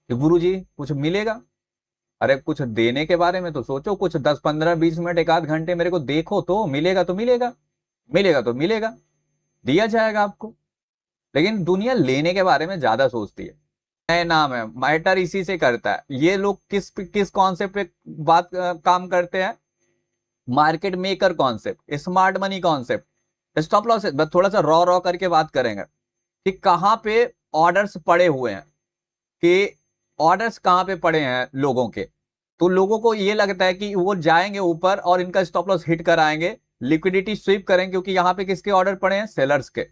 कि गुरुजी कुछ मिलेगा। अरे कुछ देने के बारे में तो सोचो, कुछ 10 15 20 मिनट एक आध घंटे मेरे को देखो, तो मिलेगा तो मिलेगा, मिलेगा तो मिलेगा, दिया जाएगा आपको। लेकिन दुनिया लेने के बारे में ज्यादा सोचती है। नए नाम है, मैटर इसी से करता है। ये लोग किस किस कॉन्सेप्ट पे बात काम करते हैं? Market maker concept, smart money concept, stop loss. बस थोड़ा सा रॉ रॉ करके बात करेंगे कि कहाँ पे ऑर्डर्स पड़े हुए हैं, कि ऑर्डर्स कहाँ पे पड़े हैं लोगों के। तो लोगों को ये लगता है कि वो जाएंगे ऊपर और इनका स्टॉप लॉस हिट कराएंगे, लिक्विडिटी स्वीप करेंगे, क्योंकि यहाँ पे किसके ऑर्डर पड़े हैं? सेलर्स के।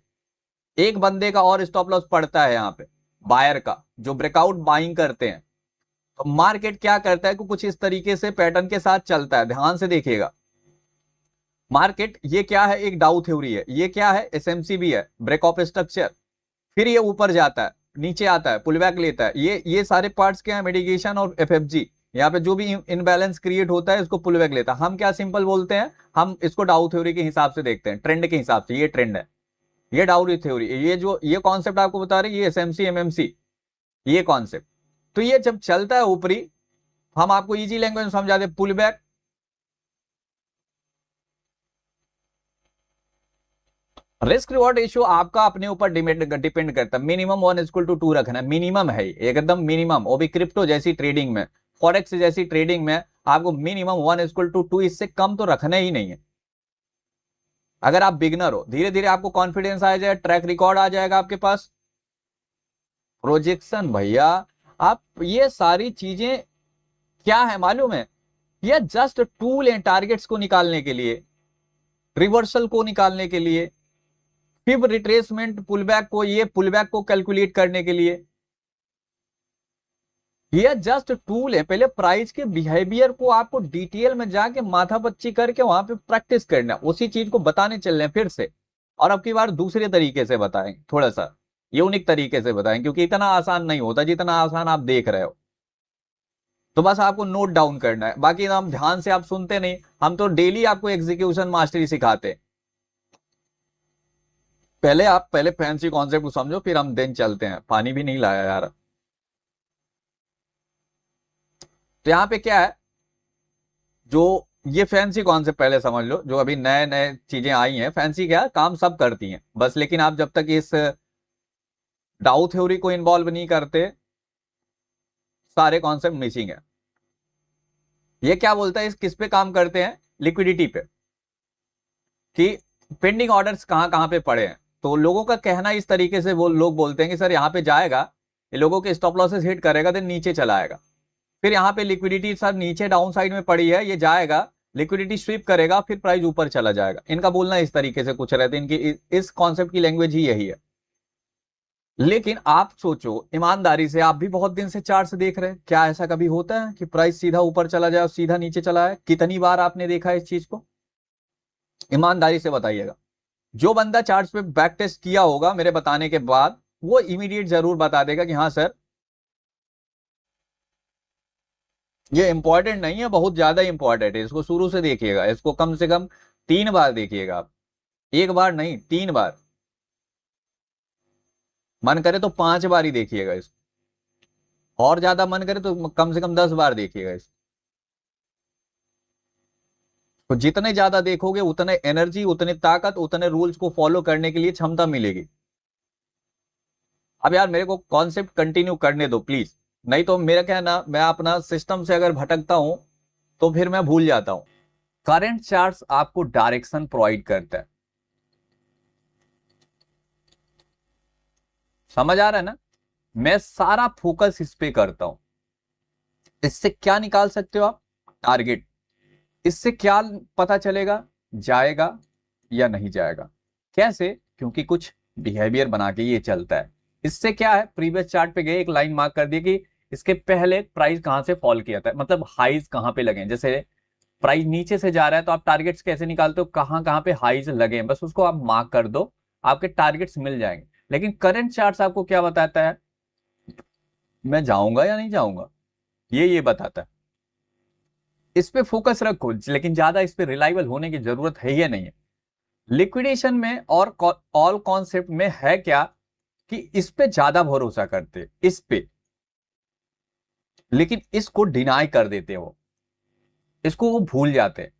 एक बंदे का और स्टॉप लॉस पड़ता है यहाँ पे, बायर का, जो ब्रेकआउट बाइंग करते हैं। तो मार्केट क्या करता है कि कुछ इस तरीके से पैटर्न के साथ चलता है, ध्यान से देखिएगा। मार्केट ये क्या है? एक डाउ थ्योरी है। ये क्या है? एसएमसी भी है, ब्रेक ऑफ स्ट्रक्चर। फिर ये ऊपर जाता है, नीचे आता है, पुल बैक लेता है। ये सारे पार्ट्स क्या है? मिटिगेशन और एफएफजी। यहाँ पे जो भी इनबैलेंस क्रिएट होता है इसको पुल बैक लेता है। हम क्या सिंपल बोलते हैं? हम इसको डाउ थ्योरी के हिसाब से देखते हैं, ट्रेंड के हिसाब से। ये ट्रेंड है, ये डाउ थ्योरी, ये कॉन्सेप्ट आपको बता रही है, ये एसएमसी एमएमसी, ये कॉन्सेप्ट। तो ये जब चलता है ऊपरी, हम आपको इजी लैंग्वेज में समझा दे, pull back, risk reward ratio आपका अपने ऊपर डिपेंड करता है। मिनिमम 1:2 रखना, मिनिमम है, एकदम मिनिमम। वो भी क्रिप्टो जैसी ट्रेडिंग में, फॉरेक्स जैसी ट्रेडिंग में आपको मिनिमम 1:2, इससे कम तो रखना ही नहीं है। अगर आप बिगनर हो, धीरे धीरे आपको कॉन्फिडेंस आ जाए, ट्रैक रिकॉर्ड आ जाएगा आपके पास, प्रोजेक्शन भैया। आप ये सारी चीजें क्या है मालूम है? ये जस्ट टूल है टारगेट्स को निकालने के लिए, रिवर्सल को निकालने के लिए, फिर रिट्रेसमेंट पुलबैक को, ये पुलबैक को कैलकुलेट करने के लिए। ये जस्ट टूल है। पहले प्राइस के बिहेवियर को आपको डिटेल में जाके माथा पच्ची करके वहां पे प्रैक्टिस करना, उसी चीज को बताने चल रहे हैं फिर से। और अब की बार दूसरे तरीके से बताएंगे, थोड़ा सा यूनिक तरीके से बताएं, क्योंकि इतना आसान नहीं होता जितना आसान आप देख रहे हो। तो बस आपको नोट डाउन करना है, बाकी हम ध्यान से आप सुनते नहीं। हम तो डेली आपको एग्जीक्यूशन मास्टरी सिखाते हैं। पहले फैंसी कॉन्सेप्ट को समझो, फिर हम दिन चलते हैं। पानी भी नहीं लाया यार। तो यहाँ पे क्या है, जो ये फैंसी कॉन्सेप्ट पहले समझ लो, जो अभी नए नए चीजें आई हैं। फैंसी क्या है? काम सब करती हैं बस, लेकिन आप जब तक इस डाउ थ्योरी को इन्वॉल्व नहीं करते, सारे कॉन्सेप्ट मिसिंग है। ये क्या बोलता है? इस किस पे काम करते हैं? लिक्विडिटी पे, कि पेंडिंग ऑर्डर्स कहां कहां पे पड़े हैं। तो लोगों का कहना इस तरीके से, वो लोग बोलते हैं कि सर यहाँ पे जाएगा, ये लोगों के स्टॉप लॉसेस हिट करेगा, देन नीचे चला आएगा। फिर यहाँ पे लिक्विडिटी सर नीचे डाउन साइड में पड़ी है, ये जाएगा, लिक्विडिटी स्वीप करेगा, फिर प्राइस ऊपर चला जाएगा। इनका बोलना इस तरीके से कुछ रहते हैं, इनकी इस कॉन्सेप्ट की लैंग्वेज ही यही है। लेकिन आप सोचो ईमानदारी से, आप भी बहुत दिन से चार्ट से देख रहे हैं, क्या ऐसा कभी होता है कि प्राइस सीधा ऊपर चला जाए और सीधा नीचे चला है? कितनी बार आपने देखा है इस चीज को? ईमानदारी से बताइएगा। जो बंदा चार्ट्स पे बैक टेस्ट किया होगा मेरे बताने के बाद, वो इमीडिएट जरूर बता देगा कि हाँ सर, ये इंपॉर्टेंट नहीं है, बहुत ज्यादा इंपॉर्टेंट है। इसको शुरू से देखिएगा, इसको कम से कम 3 बार देखिएगा आप, एक बार नहीं 3 बार, मन करे तो 5 बार ही देखिएगा इसको, और ज्यादा मन करे तो कम से कम 10 बार देखिएगा इसको। तो जितने ज्यादा देखोगे उतने एनर्जी, उतनी ताकत, उतने रूल्स को फॉलो करने के लिए क्षमता मिलेगी। अब यार मेरे को कॉन्सेप्ट कंटिन्यू करने दो प्लीज, नहीं तो मेरा क्या है ना, मैं अपना सिस्टम से अगर भटकता हूं तो फिर मैं भूल जाता हूं। करंट चार्ट्स आपको डायरेक्शन प्रोवाइड करता है, समझ आ रहा है ना? मैं सारा फोकस इस पे करता हूं। इससे क्या निकाल सकते हो आप? टारगेट। इससे क्या पता चलेगा, जाएगा या नहीं जाएगा? कैसे? क्योंकि कुछ बिहेवियर बना के ये चलता है। इससे क्या है, प्रीवियस चार्ट पे गए, एक लाइन मार्क कर दी कि इसके पहले प्राइस कहां से फॉल किया था, मतलब हाईज कहां पे लगे। जैसे प्राइस नीचे से जा रहा है तो आप टारगेट्स कैसे निकालते हो? कहां कहां पे हाईज लगे, बस उसको आप मार्क कर दो, आपके टारगेट्स मिल जाएंगे। लेकिन करंट चार्ट्स आपको क्या बताता है? मैं जाऊंगा या नहीं जाऊंगा, ये बताता है। इस पे फोकस रखो, लेकिन ज्यादा इस पे रिलायबल होने की जरूरत है या नहीं है। लिक्विडेशन में और ऑल कॉन्सेप्ट में है क्या कि इस पे ज्यादा भरोसा करते, इस पे लेकिन इसको डिनाई कर देते हो, इसको वो भूल जाते हैं।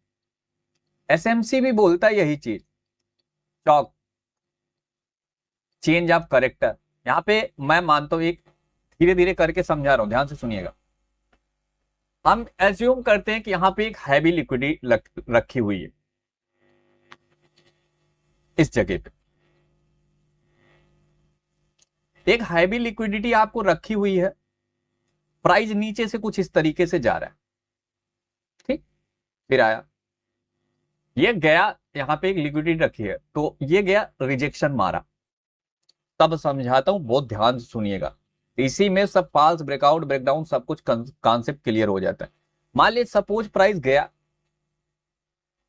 एसएमसी भी बोलता है यही चीज, चौक, चेंज ऑफ करेक्टर। यहां पे मैं मानता हूं, एक धीरे धीरे करके समझा रहा हूं, ध्यान से सुनिएगा। हम एज्यूम करते हैं कि यहां पे एक हैवी लिक्विडिटी रखी हुई है इस जगह पे, एक हैवी लिक्विडिटी आपको रखी हुई है, प्राइस नीचे से कुछ इस तरीके से जा रहा है, ठीक, फिर आया, ये गया, यहां पे एक लिक्विडिटी रखी है तो ये गया, रिजेक्शन मारा। तब समझाता हूं, बहुत ध्यान से सुनिएगा, इसी में सब फॉल्स ब्रेकआउट ब्रेकडाउन सब कुछ कॉन्सेप्ट क्लियर हो जाता है। मान लीजिए सपोज प्राइस गया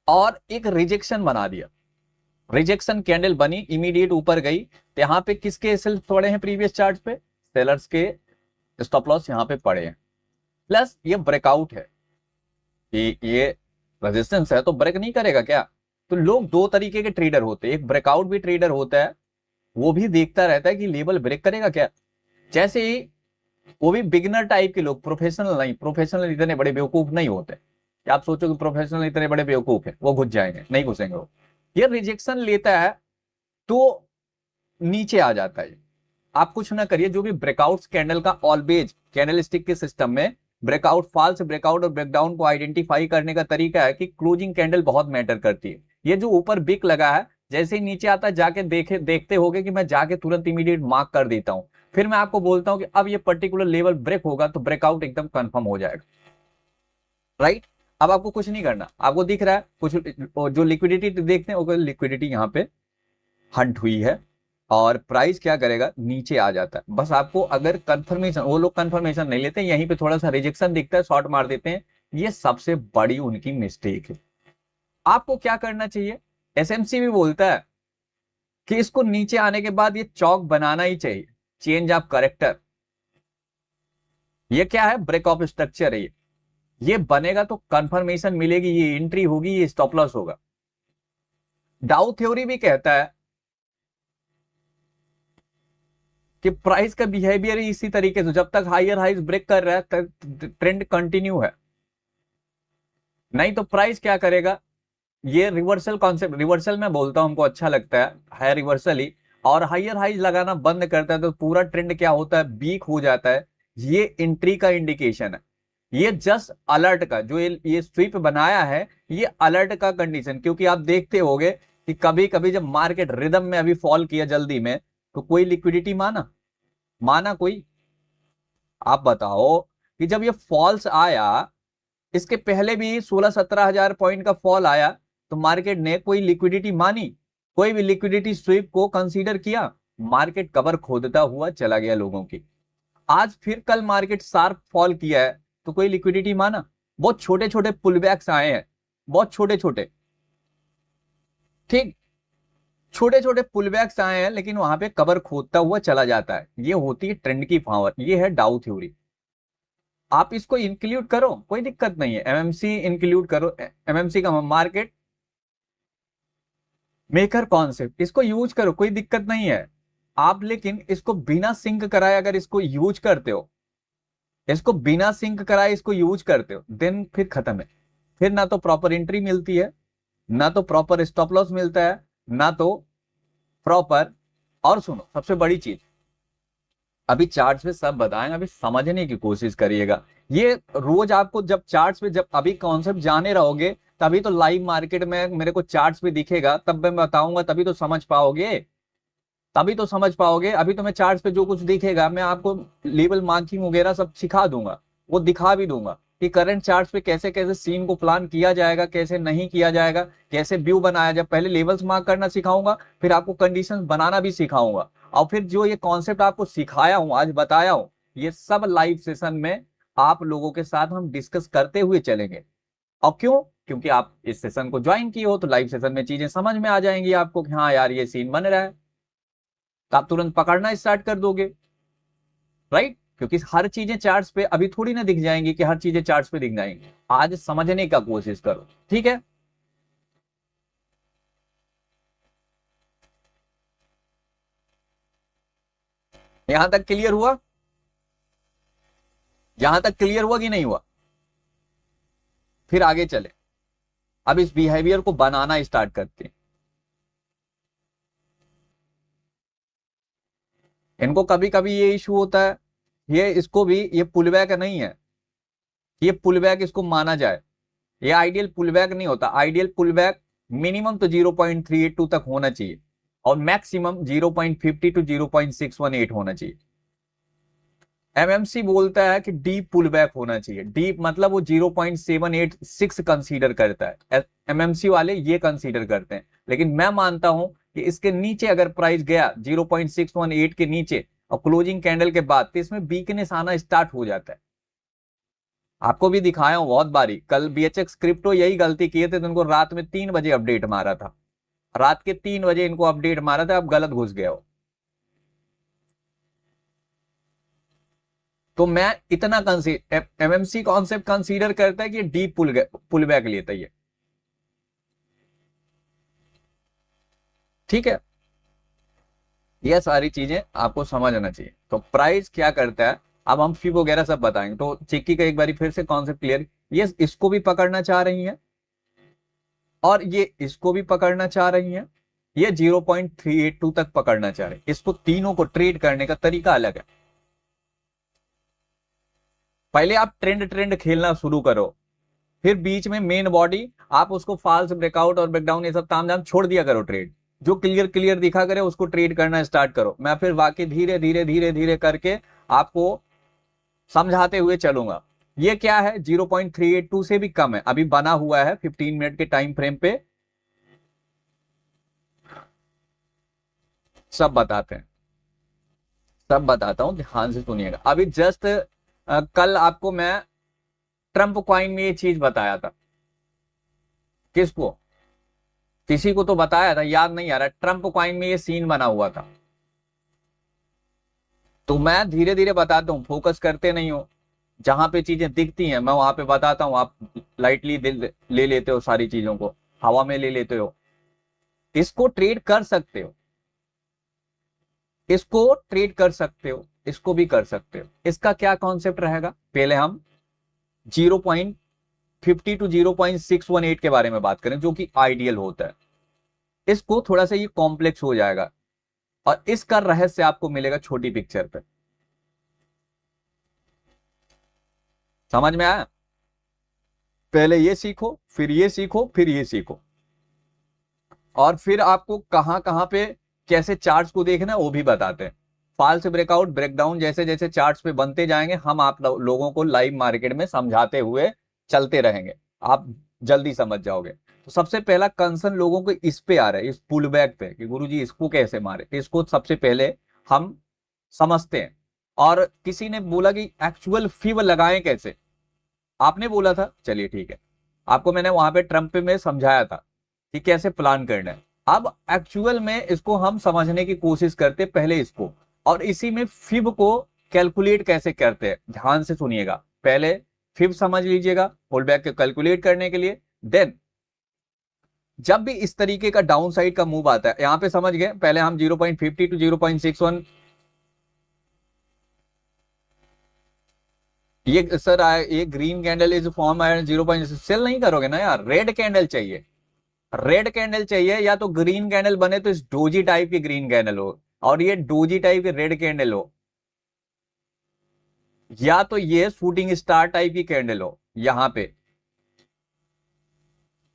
और एक रिजेक्शन बना दिया, रिजेक्शन कैंडल बनी, इमीडिएट ऊपर गई, तो यहां पे किसके सेल्स पड़े हैं प्रीवियस चार्ट पे, सेलर्स के स्टॉप लॉस यहां पे पड़े हैं। प्लस ये ब्रेकआउट है कि ये रेजिस्टेंस है तो ब्रेक नहीं करेगा क्या। तो लोग दो तरीके के ट्रेडर होते हैं, एक ब्रेकआउट भी ट्रेडर होता है, वो भी देखता रहता है कि लेवल ब्रेक करेगा क्या। जैसे ही वो भी बिगिनर टाइप के लोग, प्रोफेशनल नहीं, प्रोफेशनल इतने बड़े बेवकूफ नहीं होते कि आप सोचो कि प्रोफेशनल इतने बड़े बेवकूफ है, वो घुस जाएंगे, नहीं घुसेंगे वो। ये रिजेक्शन लेता है तो नीचे आ जाता है। आप कुछ ना करिए, जो भी ब्रेकआउट कैंडल का ऑलवेज कैंडल स्टिक के सिस्टम में ब्रेकआउट, फॉल्स ब्रेकआउट और ब्रेकडाउन को आइडेंटिफाई करने का तरीका है कि क्लोजिंग कैंडल बहुत मैटर करती है। ये जो ऊपर बिक लगा है, जैसे ही नीचे आता है जाके देखते होगे कि मैं जाके तुरंत इमीडिएट मार्क कर देता हूं, फिर मैं आपको बोलता हूं कि अब ये पर्टिकुलर लेवल ब्रेक होगा तो ब्रेकआउट एकदम कंफर्म हो जाएगा, राइट। अब आपको कुछ नहीं करना, आपको दिख रहा है कुछ, जो लिक्विडिटी देखते हैं, लिक्विडिटी यहाँ पे हंट हुई है और प्राइस क्या करेगा, नीचे आ जाता है। बस आपको अगर कंफर्मेशन, वो लोग कंफर्मेशन नहीं लेते, यहीं पे थोड़ा सा रिजेक्शन दिखता है, शॉर्ट मार देते हैं, ये सबसे बड़ी उनकी मिस्टेक है। आपको क्या करना चाहिए, एसएमसी भी बोलता है कि इसको नीचे आने के बाद ये चौक बनाना ही चाहिए, चेंज ऑफ करेक्टर। ये क्या है, ब्रेक ऑफ स्ट्रक्चर है ये बनेगा तो कंफर्मेशन मिलेगी, ये एंट्री होगी, ये स्टॉप लॉस होगा। डाउ थ्योरी भी कहता है कि प्राइस का बिहेवियर इसी तरीके से, जब तक हायर हाइज ब्रेक कर रहा है तब ट्रेंड कंटिन्यू है, नहीं तो प्राइस क्या करेगा, ये रिवर्सल कॉन्सेप्ट, रिवर्सल में बोलता हूं, हमको अच्छा लगता है रिवर्सल ही, और हायर हाइज लगाना बंद करता है तो पूरा ट्रेंड क्या होता है, वीक हो जाता है। ये एंट्री का इंडिकेशन है, ये जस्ट अलर्ट का, जो ये स्वीप बनाया है, ये अलर्ट का कंडीशन। क्योंकि आप देखते होंगे कि कभी कभी जब मार्केट रिदम में अभी फॉल किया जल्दी में, तो कोई लिक्विडिटी माना, माना कोई, आप बताओ कि जब ये फॉल्स आया, इसके पहले भी 16-17 हजार पॉइंट का फॉल आया, तो मार्केट ने कोई लिक्विडिटी मानी, कोई भी लिक्विडिटी स्वीप को कंसीडर किया, मार्केट कवर खोदता हुआ चला गया लोगों की। आज फिर कल मार्केट शार्प फॉल किया है तो कोई लिक्विडिटी माना, बहुत छोटे छोटे पुलबैक्स आए हैं, बहुत छोटे छोटे, ठीक, छोटे छोटे पुलबैक्स आए हैं, लेकिन वहां पे कवर खोदता हुआ चला जाता है। ये होती है ट्रेंड की पावर, ये है डाउ थ्योरी। आप इसको इंक्लूड करो, कोई दिक्कत नहीं है, एमएमसी इंक्लूड करो, एमएमसी का मार्केट मेकर कॉन्सेप्ट, इसको यूज करो, कोई दिक्कत नहीं है। आप लेकिन इसको बिना सिंक कराए अगर इसको यूज करते हो, इसको बिना सिंक कराए इसको यूज करते हो, देन फिर खत्म है। फिर ना तो प्रॉपर एंट्री मिलती है, ना तो प्रॉपर स्टॉप लॉस मिलता है, ना तो प्रॉपर, और सुनो सबसे बड़ी चीज, अभी चार्ट्स पे सब बताएंगे, अभी समझने की कोशिश करिएगा। ये रोज आपको जब चार्ट्स पे, जब अभी कॉन्सेप्ट जाने रहोगे, तभी तो लाइव मार्केट में मेरे को चार्ट्स पे दिखेगा, तब मैं बताऊंगा, तभी तो समझ पाओगे, तभी तो समझ पाओगे। अभी तो मैं चार्ट्स पे जो कुछ दिखेगा, मैं आपको लेवल मार्किंग वगैरह सब सिखा दूंगा, वो दिखा भी दूंगा कि करंट चार्ट्स पे कैसे कैसे सीन को प्लान किया जाएगा, कैसे नहीं किया जाएगा, कैसे व्यू बनाया जाए। पहले लेवल्स मार्क करना सिखाऊंगा, फिर आपको कंडीशंस बनाना भी सिखाऊंगा, और फिर जो ये कॉन्सेप्ट आपको सिखाया हूं, आज बताया हूं, ये सब लाइव सेशन में आप लोगों के साथ हम डिस्कस करते हुए चलेंगे। और क्यों, क्योंकि आप इस सेशन को ज्वाइन किए हो, तो लाइव सेशन में चीजें समझ में आ जाएंगी आपको कि हाँ यार ये सीन बन रहा है, तो आप तुरंत पकड़ना स्टार्ट कर दोगे, राइट। क्योंकि हर चीजें चार्ट्स पे अभी थोड़ी ना दिख जाएंगी, कि हर चीजें चार्ट्स पे दिख जाएंगी, आज समझने का कोशिश करो, ठीक है। यहां तक क्लियर हुआ, यहां तक क्लियर हुआ कि नहीं हुआ? फिर आगे चले, अब इस बिहेवियर को बनाना स्टार्ट करते हैं। इनको कभी कभी ये इशू होता है, ये इसको भी ये पुलबैक नहीं है, ये पुलबैक इसको माना जाए, ये आइडियल पुलबैक नहीं होता। आइडियल पुलबैक मिनिमम तो 0.382 तक होना चाहिए और मैक्सिमम 0.50 टू 0.618 होना चाहिए। एमएमसी बोलता है कि डीप पुलबैक होना चाहिए। डीप मतलब वो 0.786 कंसीडर करता है, एमएमसी वाले ये कंसीडर करते हैं। लेकिन मैं मानता हूं कि इसके नीचे अगर प्राइस गया 0.618 के नीचे और क्लोजिंग कैंडल के बाद, तो इसमें वीकनेस आना स्टार्ट हो जाता है। आपको भी दिखाया हूं बहुत बारी, कल बीएचएक्स क्रिप्टो यही गलती किए थे, तो इनको रात में 3 बजे अपडेट मारा था, रात के 3 बजे इनको अपडेट मारा था, अब गलत घुस गया हो। तो मैं इतना एमएमसी कॉन्सेप्ट कंसीडर करता है कि डीप पुल बैक लेता है। ठीक है, ये सारी चीजें आपको समझ आना चाहिए। तो प्राइस क्या करता है, अब हम फी वगैरह सब बताएंगे। तो चिक्की का एक बार फिर से कॉन्सेप्ट क्लियर, ये इसको भी पकड़ना चाह रही है और ये इसको भी पकड़ना चाह रही है, ये 0.382 तक पकड़ना चाह रहे हैं। इसको तीनों को ट्रेड करने का तरीका अलग है। पहले आप ट्रेंड खेलना शुरू करो, फिर बीच में मेन बॉडी आप उसको फॉल्स ब्रेकआउट और ब्रेकडाउन ये सब तामझाम छोड़ दिया करो। ट्रेड जो क्लियर दिखा करे उसको ट्रेड करना स्टार्ट करो। मैं फिर वाकई धीरे धीरे करके आपको समझाते हुए चलूंगा। ये क्या है, 0.382 से भी कम है, अभी बना हुआ है 15 मिनट के टाइम फ्रेम पे। सब बताते हैं, सब बताता हूं, ध्यान से सुनिएगा। अभी जस्ट कल आपको मैं ट्रंप कॉइन में ये चीज बताया था। किसको, किसी को तो बताया था, याद नहीं आ रहा। ट्रंप कॉइन में ये सीन बना हुआ था। तो मैं धीरे धीरे बताता हूं, फोकस करते नहीं हो। जहां पे चीजें दिखती हैं मैं वहां पे बताता हूं, आप लाइटली ले लेते हो, सारी चीजों को हवा में ले लेते हो। इसको ट्रेड कर सकते हो, इसको ट्रेड कर सकते हो, इसको भी कर सकते हो। इसका क्या कॉन्सेप्ट रहेगा, पहले हम 0.50 टू 0.618 के बारे में बात करें, जो कि आइडियल होता है। इसको थोड़ा सा ये कॉम्प्लेक्स हो जाएगा और इसका रहस्य आपको मिलेगा छोटी पिक्चर पे। समझ में आया? पहले ये सीखो, फिर ये सीखो, फिर ये सीखो, और फिर आपको कहां कहां पे कैसे चार्ट्स को देखना है वो भी बताते हैं। फॉल्स ब्रेकआउट ब्रेकडाउन जैसे जैसे चार्ट्स पे बनते जाएंगे, हम आप लोगों को लाइव मार्केट में समझाते हुए चलते रहेंगे, आप जल्दी समझ जाओगे। तो सबसे पहला कंसर्न लोगों को इस पे आ रहा है, इस पुल बैक पे, कि गुरुजी इसको कैसे मारे। इसको सबसे पहले हम समझते हैं। और किसी ने बोला कि एक्चुअल फीव लगाएं कैसे, आपने बोला था, चलिए ठीक है, आपको मैंने वहां पे ट्रंप पे में समझाया था कि कैसे प्लान करना है। अब एक्चुअल में इसको हम समझने की कोशिश करते पहले इसको, और इसी में फिब को कैलकुलेट कैसे करते हैं, ध्यान से सुनिएगा। पहले फिब समझ लीजिएगा पुल बैक के कैलकुलेट करने के लिए। देन जब भी इस तरीके का डाउन साइड का मूव आता है, यहां पे समझ गए, पहले हम 0.50 टू 0.61, ये सर ये ग्रीन कैंडल इज फॉर्म आया 0. सेल नहीं करोगे ना यार, रेड कैंडल चाहिए, रेड कैंडल चाहिए, या तो ग्रीन कैंडल बने तो इस डोजी टाइप की ग्रीन कैंडल हो, और ये डोजी टाइप की रेड कैंडल हो, या तो ये शूटिंग स्टार टाइप की कैंडल हो यहां पे,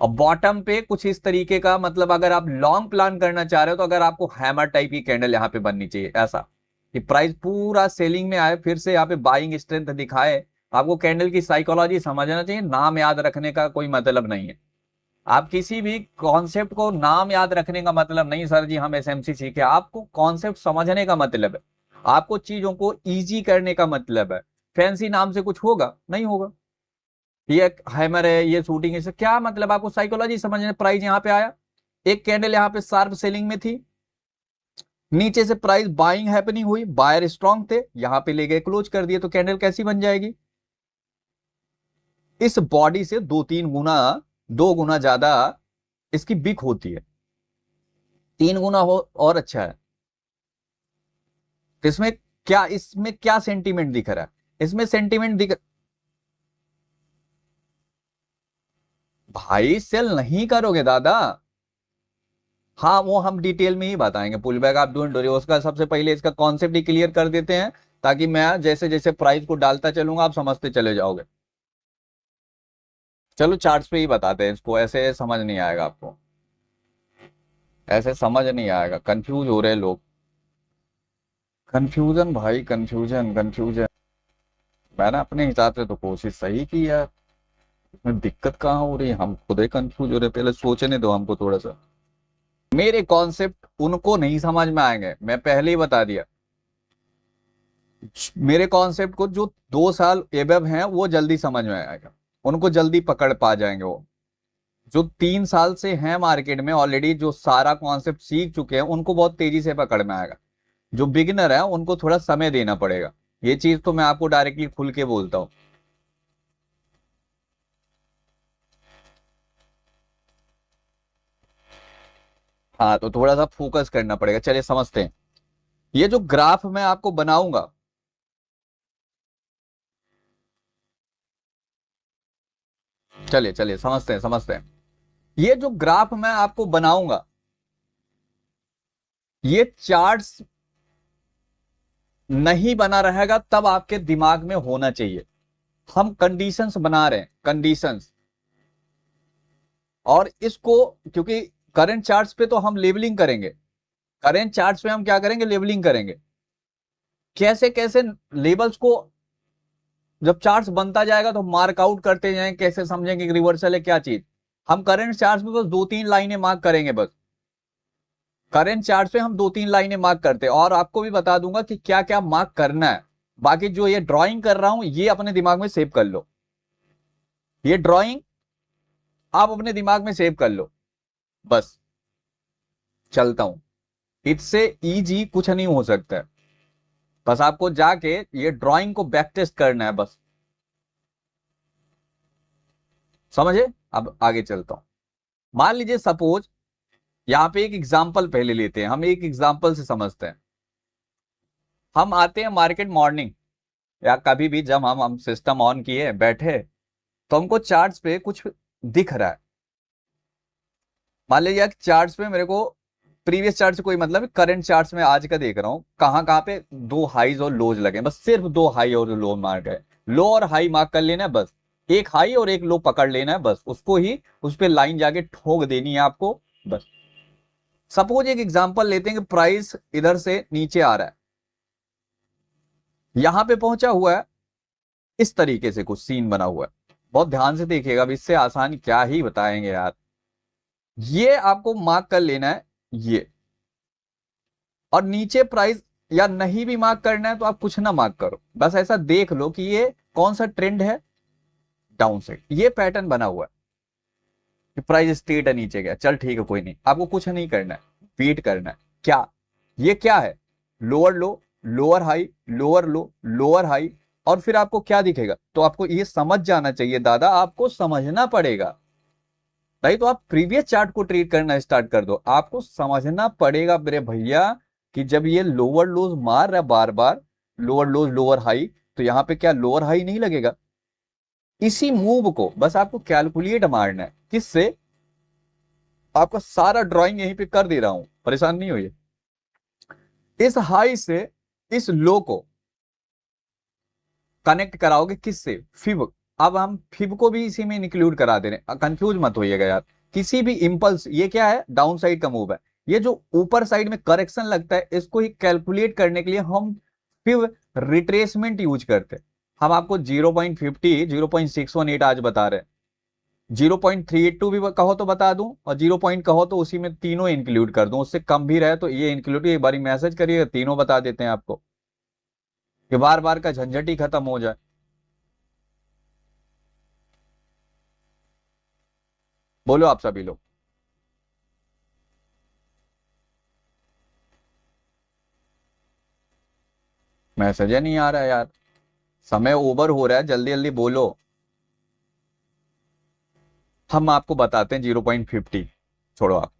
और बॉटम पे कुछ इस तरीके का, मतलब अगर आप लॉन्ग प्लान करना चाह रहे हो तो अगर आपको हैमर टाइप की कैंडल यहां पे बननी चाहिए, ऐसा कि प्राइस पूरा सेलिंग में आए, फिर से यहाँ पे बाइंग स्ट्रेंथ दिखाए। आपको कैंडल की साइकोलॉजी समझना चाहिए, नाम याद रखने का कोई मतलब नहीं है। आप किसी भी कॉन्सेप्ट को नाम याद रखने का मतलब नहीं, सर जी हम एसएमसी सीखे, आपको कॉन्सेप्ट समझने का मतलब है, आपको चीजों को इजी करने का मतलब है। फैंसी नाम से कुछ होगा नहीं होगा, ये हैमर है, ये शूटिंग है, क्या मतलब, आपको साइकोलॉजी समझने। प्राइस यहाँ पे आया, एक कैंडल यहाँ पे शार्प सेलिंग में थी, नीचे से प्राइस बाइंग हैपनिंग हुई, बायर स्ट्रांग थे, यहां पे ले गए क्लोज कर दिए, तो कैंडल कैसी बन जाएगी, इस बॉडी से 2-3 गुना, 2 गुना ज्यादा इसकी बिक होती है, 3 गुना हो और अच्छा है। तो इसमें क्या सेंटीमेंट दिख रहा है, इसमें सेंटिमेंट दिख, भाई सेल नहीं करोगे दादा। हाँ वो हम डिटेल में ही बताएंगे, पुल बैक आप डोंट वरी, उसका सबसे पहले इसका कॉन्सेप्ट ही क्लियर कर देते हैं, ताकि मैं जैसे जैसे प्राइस को डालता चलूंगा आप समझते चले जाओगे। चलो चार्ट्स पे ही बताते हैं इसको, ऐसे समझ नहीं आएगा आपको, ऐसे समझ नहीं आएगा, कंफ्यूज हो रहे लोग। कंफ्यूजन भाई, कंफ्यूजन कंफ्यूजन। मैंने अपने हिसाब से तो कोशिश सही की यार, इसमें दिक्कत कहाँ हो रही है, हम खुद ही कंफ्यूज हो रहे, पहले सोचने दो हमको थोड़ा सा। मेरे कॉन्सेप्ट उनको नहीं समझ में आएंगे, मैं पहले ही बता दिया। मेरे कॉन्सेप्ट को जो 2 साल एबव हैं वो जल्दी समझ में आएगा, उनको जल्दी पकड़ पा जाएंगे। वो जो 3 साल से हैं मार्केट में ऑलरेडी, जो सारा कॉन्सेप्ट सीख चुके हैं, उनको बहुत तेजी से पकड़ में आएगा। जो बिगिनर है उनको थोड़ा समय देना पड़ेगा, ये चीज तो मैं आपको डायरेक्टली खुल के बोलता हूँ। हाँ तो थोड़ा सा फोकस करना पड़ेगा, चलिए समझते हैं। ये जो ग्राफ मैं आपको बनाऊंगा, चलिए चलिए समझते हैं समझते हैं। ये जो ग्राफ मैं आपको बनाऊंगा, ये चार्ट्स नहीं बना रहेगा तब आपके दिमाग में होना चाहिए। हम कंडीशंस बना रहे हैं, कंडीशंस। और इसको, क्योंकि करंट चार्ट्स पे तो हम लेबलिंग करेंगे, करंट चार्ट्स पे हम क्या करेंगे, लेबलिंग करेंगे। कैसे कैसे लेबल्स को, जब चार्ट्स बनता जाएगा तो मार्क आउट करते जाएंगे, कैसे समझेंगे कि रिवर्सल है क्या चीज। हम करंट चार्ट्स में बस 2-3 लाइनें मार्क करेंगे बस, करंट चार्ट्स पे हम 2-3 लाइनें मार्क करते हैं, और आपको भी बता दूंगा कि क्या क्या मार्क करना है। बाकी जो ये ड्राइंग कर रहा हूं ये अपने दिमाग में सेव कर लो, ये ड्राइंग आप अपने दिमाग में सेव कर लो। बस चलता हूं, इससे इजी कुछ नहीं हो सकता है। बस आपको जाके ये ड्राइंग को बैक टेस्ट करना है बस, समझे। अब आगे चलता हूं। मान लीजिए सपोज, यहां पे एक एग्जांपल पहले लेते हैं, हम एक एग्जांपल से समझते हैं। हम आते हैं मार्केट मॉर्निंग, या कभी भी जब हम सिस्टम ऑन किए बैठे, तो हमको चार्ट्स पे कुछ दिख रहा है। मान लीजिए चार्ट्स पे मेरे को प्रीवियस चार्ट से कोई मतलब, करंट चार्ट्स में आज का देख रहा हूं, कहां कहां पे दो हाईज और लोज लगे, बस सिर्फ दो हाई और लो मार्क है। लो और हाई मार्क कर लेना है बस, एक हाई और एक लो पकड़ लेना है बस, उसको ही उस पर लाइन जाके ठोक देनी है आपको बस। सपोज एक एग्जांपल लेते हैं कि प्राइस इधर से नीचे आ रहा है, यहां पे पहुंचा हुआ है, इस तरीके से कुछ सीन बना हुआ है। बहुत ध्यान से देखिएगा, अब इससे आसान क्या ही बताएंगे यार। ये आपको मार्क कर लेना है ये, और नीचे प्राइस या नहीं भी मार्क करना है तो आप कुछ ना मार्क करो, बस ऐसा देख लो कि ये कौन सा ट्रेंड है, डाउन साइड ये पैटर्न बना हुआ है कि प्राइस स्ट्रेट है नीचे गया, चल ठीक है कोई नहीं, आपको कुछ नहीं करना है, वेट करना है। क्या ये क्या है, लोअर लो, लोअर हाई, लोअर लो, लोअर हाई, और फिर आपको क्या दिखेगा, तो आपको ये समझ जाना चाहिए दादा, आपको समझना पड़ेगा। नहीं तो आप प्रीवियस चार्ट को ट्रीट करना स्टार्ट कर दो, आपको समझना पड़ेगा मेरे भैया, कि जब ये लोअर लोज मार रहा है बार बार, लोअर लोज लोअर हाई, तो यहां पे क्या लोअर हाई नहीं लगेगा। इसी मूव को बस आपको कैलकुलेट मारना है, किससे, आपका सारा ड्राइंग यहीं पे कर दे रहा हूं, परेशान नहीं होइए। इस हाई से इस लो को कनेक्ट कराओगे किससे, फिब। अब हम फिब को भी इसी में इंक्लूड करा दे रहे हैं, कंफ्यूज मत होइएगा यार। किसी भी इंपल्स, ये क्या है, डाउन साइड का मूव है, ये जो ऊपर साइड में करेक्शन लगता है, इसको ही कैलकुलेट करने के लिए हम फिब रिट्रेसमेंट यूज करते हैं। हम आपको 0.50 0.618 आज बता रहे हैं, 0.382 भी कहो तो बता दूं, और 0 कहो तो उसी में तीनों इंक्लूड कर दूं, उससे कम भी रहे तो ये इंक्लूड, एक बार मैसेज करिएगा, तीनों बता देते हैं आपको, कि बार बार का झंझट ही खत्म हो जाए। बोलो आप सभी लोग। मैसेज ही नहीं आ रहा है यार, समय ओवर हो रहा है, जल्दी जल्दी बोलो। हम आपको बताते हैं 0.50, छोड़ो आप।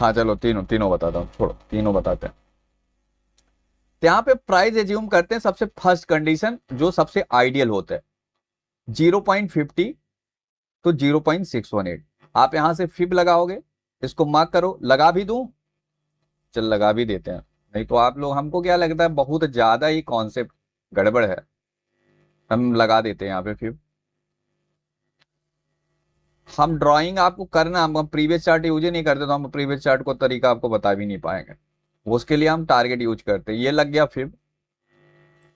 हाँ चलो तीनों तीनों बताता हूँ, छोड़ो तीनों बताते हैं। तो यहाँ पे प्राइस एज्यूम करते हैं सबसे फर्स्ट कंडीशन जो सबसे आइडियल होता है 0.50 तो 0.618। आप यहां से फिब लगाओगे, इसको मार्क करो, लगा भी दूं, चल लगा भी देते हैं, नहीं तो आप लोग, हमको क्या लगता है बहुत ज्यादा ही कॉन्सेप्ट गड़बड़ है, हम लगा देते हैं यहाँ पे फिब। हम ड्राइंग आपको करना, हम प्रीवियस चार्ट यूज ही नहीं करते, तो हम प्रीवियस चार्ट को तरीका आपको बता भी नहीं पाएंगे, उसके लिए हम टारगेट यूज करते हैं। ये लग गया फिब।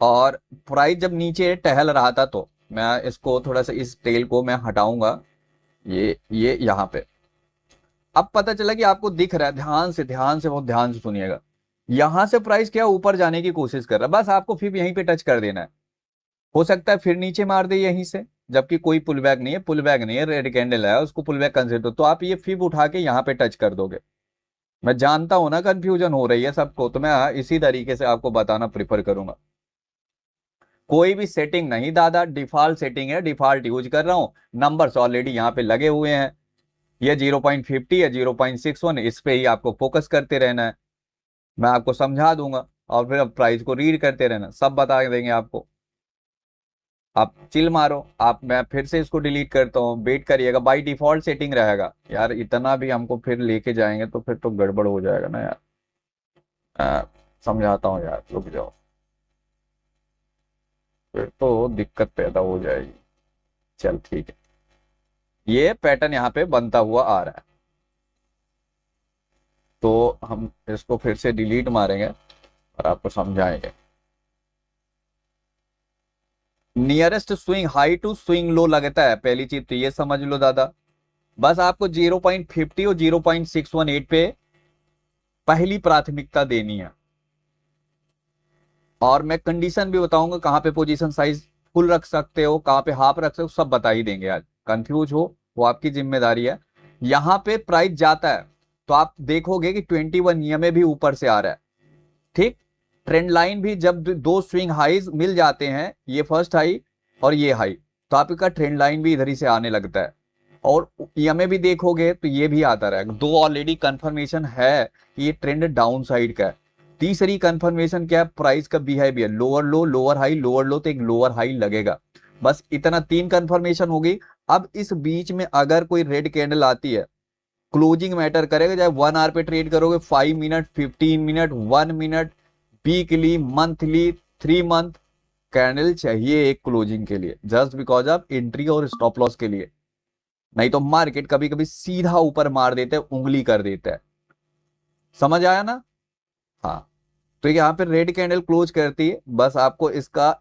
और प्राइस जब नीचे टहल रहा था तो मैं इसको थोड़ा सा, इस टेल को मैं हटाऊंगा, ये यहाँ पे। अब पता चला कि आपको दिख रहा है, ध्यान से बहुत ध्यान से सुनिएगा, यहां से प्राइस क्या ऊपर जाने की कोशिश कर रहा है, बस आपको फिर यहीं पे टच कर देना है। हो सकता है फिर नीचे मार दे यहीं से, जबकि कोई पुल बैक नहीं है, पुल बैक नहीं है, रेड कैंडल है, उसको पुल बैक कंसिडर, तो आप ये फिब उठा के यहाँ पे टच कर दोगे। मैं जानता हूं ना कंफ्यूजन हो रही है सबको, तो मैं इसी तरीके से आपको बताना प्रिफर करूंगा। कोई भी सेटिंग नहीं दादा, डिफॉल्ट सेटिंग है, डिफॉल्ट यूज कर रहा हूं, नंबर्स ऑलरेडी यहाँ पे लगे हुए हैं, ये 0.50 है, 0.61, इस पे ही आपको फोकस करते रहना है, मैं आपको समझा दूंगा, और फिर अब प्राइस को रीड करते रहना, सब बता देंगे आपको। आप चिल मारो, आप, मैं फिर से इसको डिलीट करता हूँ, वेट करिएगा, बाई डिफॉल्ट सेटिंग रहेगा यार, इतना भी हमको फिर लेके जाएंगे तो फिर तो गड़बड़ हो जाएगा ना यार। समझाता हूँ यार, रुक जाओ, फिर तो दिक्कत पैदा हो जाएगी। चल ठीक है, ये पैटर्न यहाँ पे बनता हुआ आ रहा है, तो हम इसको फिर से डिलीट मारेंगे और आपको समझाएंगे। Nearest swing high to swing low लगता है, पहली चीज तो ये समझ लो दादा, बस आपको 0.50 और 0.618 पे पहली प्राथमिकता देनी है। और मैं कंडीशन भी बताऊंगा, कहां पे पोजीशन साइज फुल रख सकते हो, कहां पे हाफ रख सकते हो, सब बता ही देंगे आज, कंफ्यूज हो वो आपकी जिम्मेदारी है। यहां पे प्राइस जाता है तो आप देखोगे कि 21 ईएमए भी ऊपर से आ रहा है, ठीक। ट्रेंड लाइन भी जब दो स्विंग हाईज मिल जाते हैं, ये फर्स्ट हाई और ये हाई, तो आपका ट्रेंड लाइन भी इधर ही से आने लगता है, और ईएमए भी देखोगे तो ये भी आता रहेगा। दो ऑलरेडी कंफर्मेशन है कि ये ट्रेंड डाउन साइड का है। तीसरी कंफर्मेशन क्या है, प्राइस का बिहेवियर, लोअर लो लोअर हाई, लोअर लो तो एक लोअर हाई लगेगा, बस इतना, तीन कंफर्मेशन होगी। अब इस बीच में अगर कोई रेड कैंडल आती है, क्लोजिंग मैटर करेगा, चाहे 1 आवर पे ट्रेड करोगे, 5 minute, 15 minute, 1 minute, weekly, monthly, 3 month, candle चाहिए एक क्लोजिंग के लिए, जस्ट बिकॉज ऑफ एंट्री और स्टॉप लॉस के लिए। नहीं तो मार्केट कभी कभी सीधा ऊपर मार देता है, उंगली कर देता है, समझ आया ना। हाँ, तो यहाँ पे रेड कैंडल क्लोज करती है, बस आपको इसका,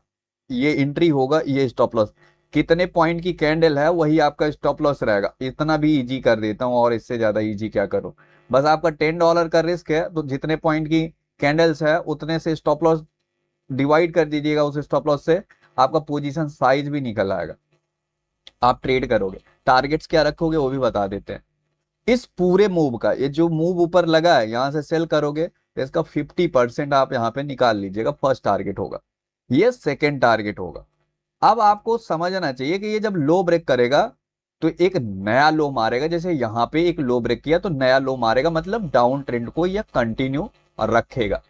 ये एंट्री होगा, ये स्टॉप लॉस, कितने पॉइंट की कैंडल है वही आपका स्टॉप लॉस रहेगा। इतना भी इजी कर देता हूं, और इससे ज्यादा इजी क्या करूं, बस आपका $10 का रिस्क है, तो जितने पॉइंट की कैंडल्स है उतने से स्टॉप लॉस डिवाइड कर दीजिएगा, उस स्टॉप लॉस से आपका पोजीशन साइज भी निकल आएगा, आप ट्रेड करोगे। टारगेट्स क्या रखोगे वो भी बता देते हैं। इस पूरे मूव का, ये जो मूव ऊपर लगा है, यहां से सेल करोगे तो इसका 50% आप यहां पे निकाल लीजिएगा, फर्स्ट टारगेट होगा, ये सेकेंड टारगेट होगा। अब आपको समझना चाहिए कि ये जब लो ब्रेक करेगा तो एक नया लो मारेगा, जैसे यहां पे एक लो ब्रेक किया तो नया लो मारेगा, मतलब डाउन ट्रेंड को यह कंटिन्यू रखेगा।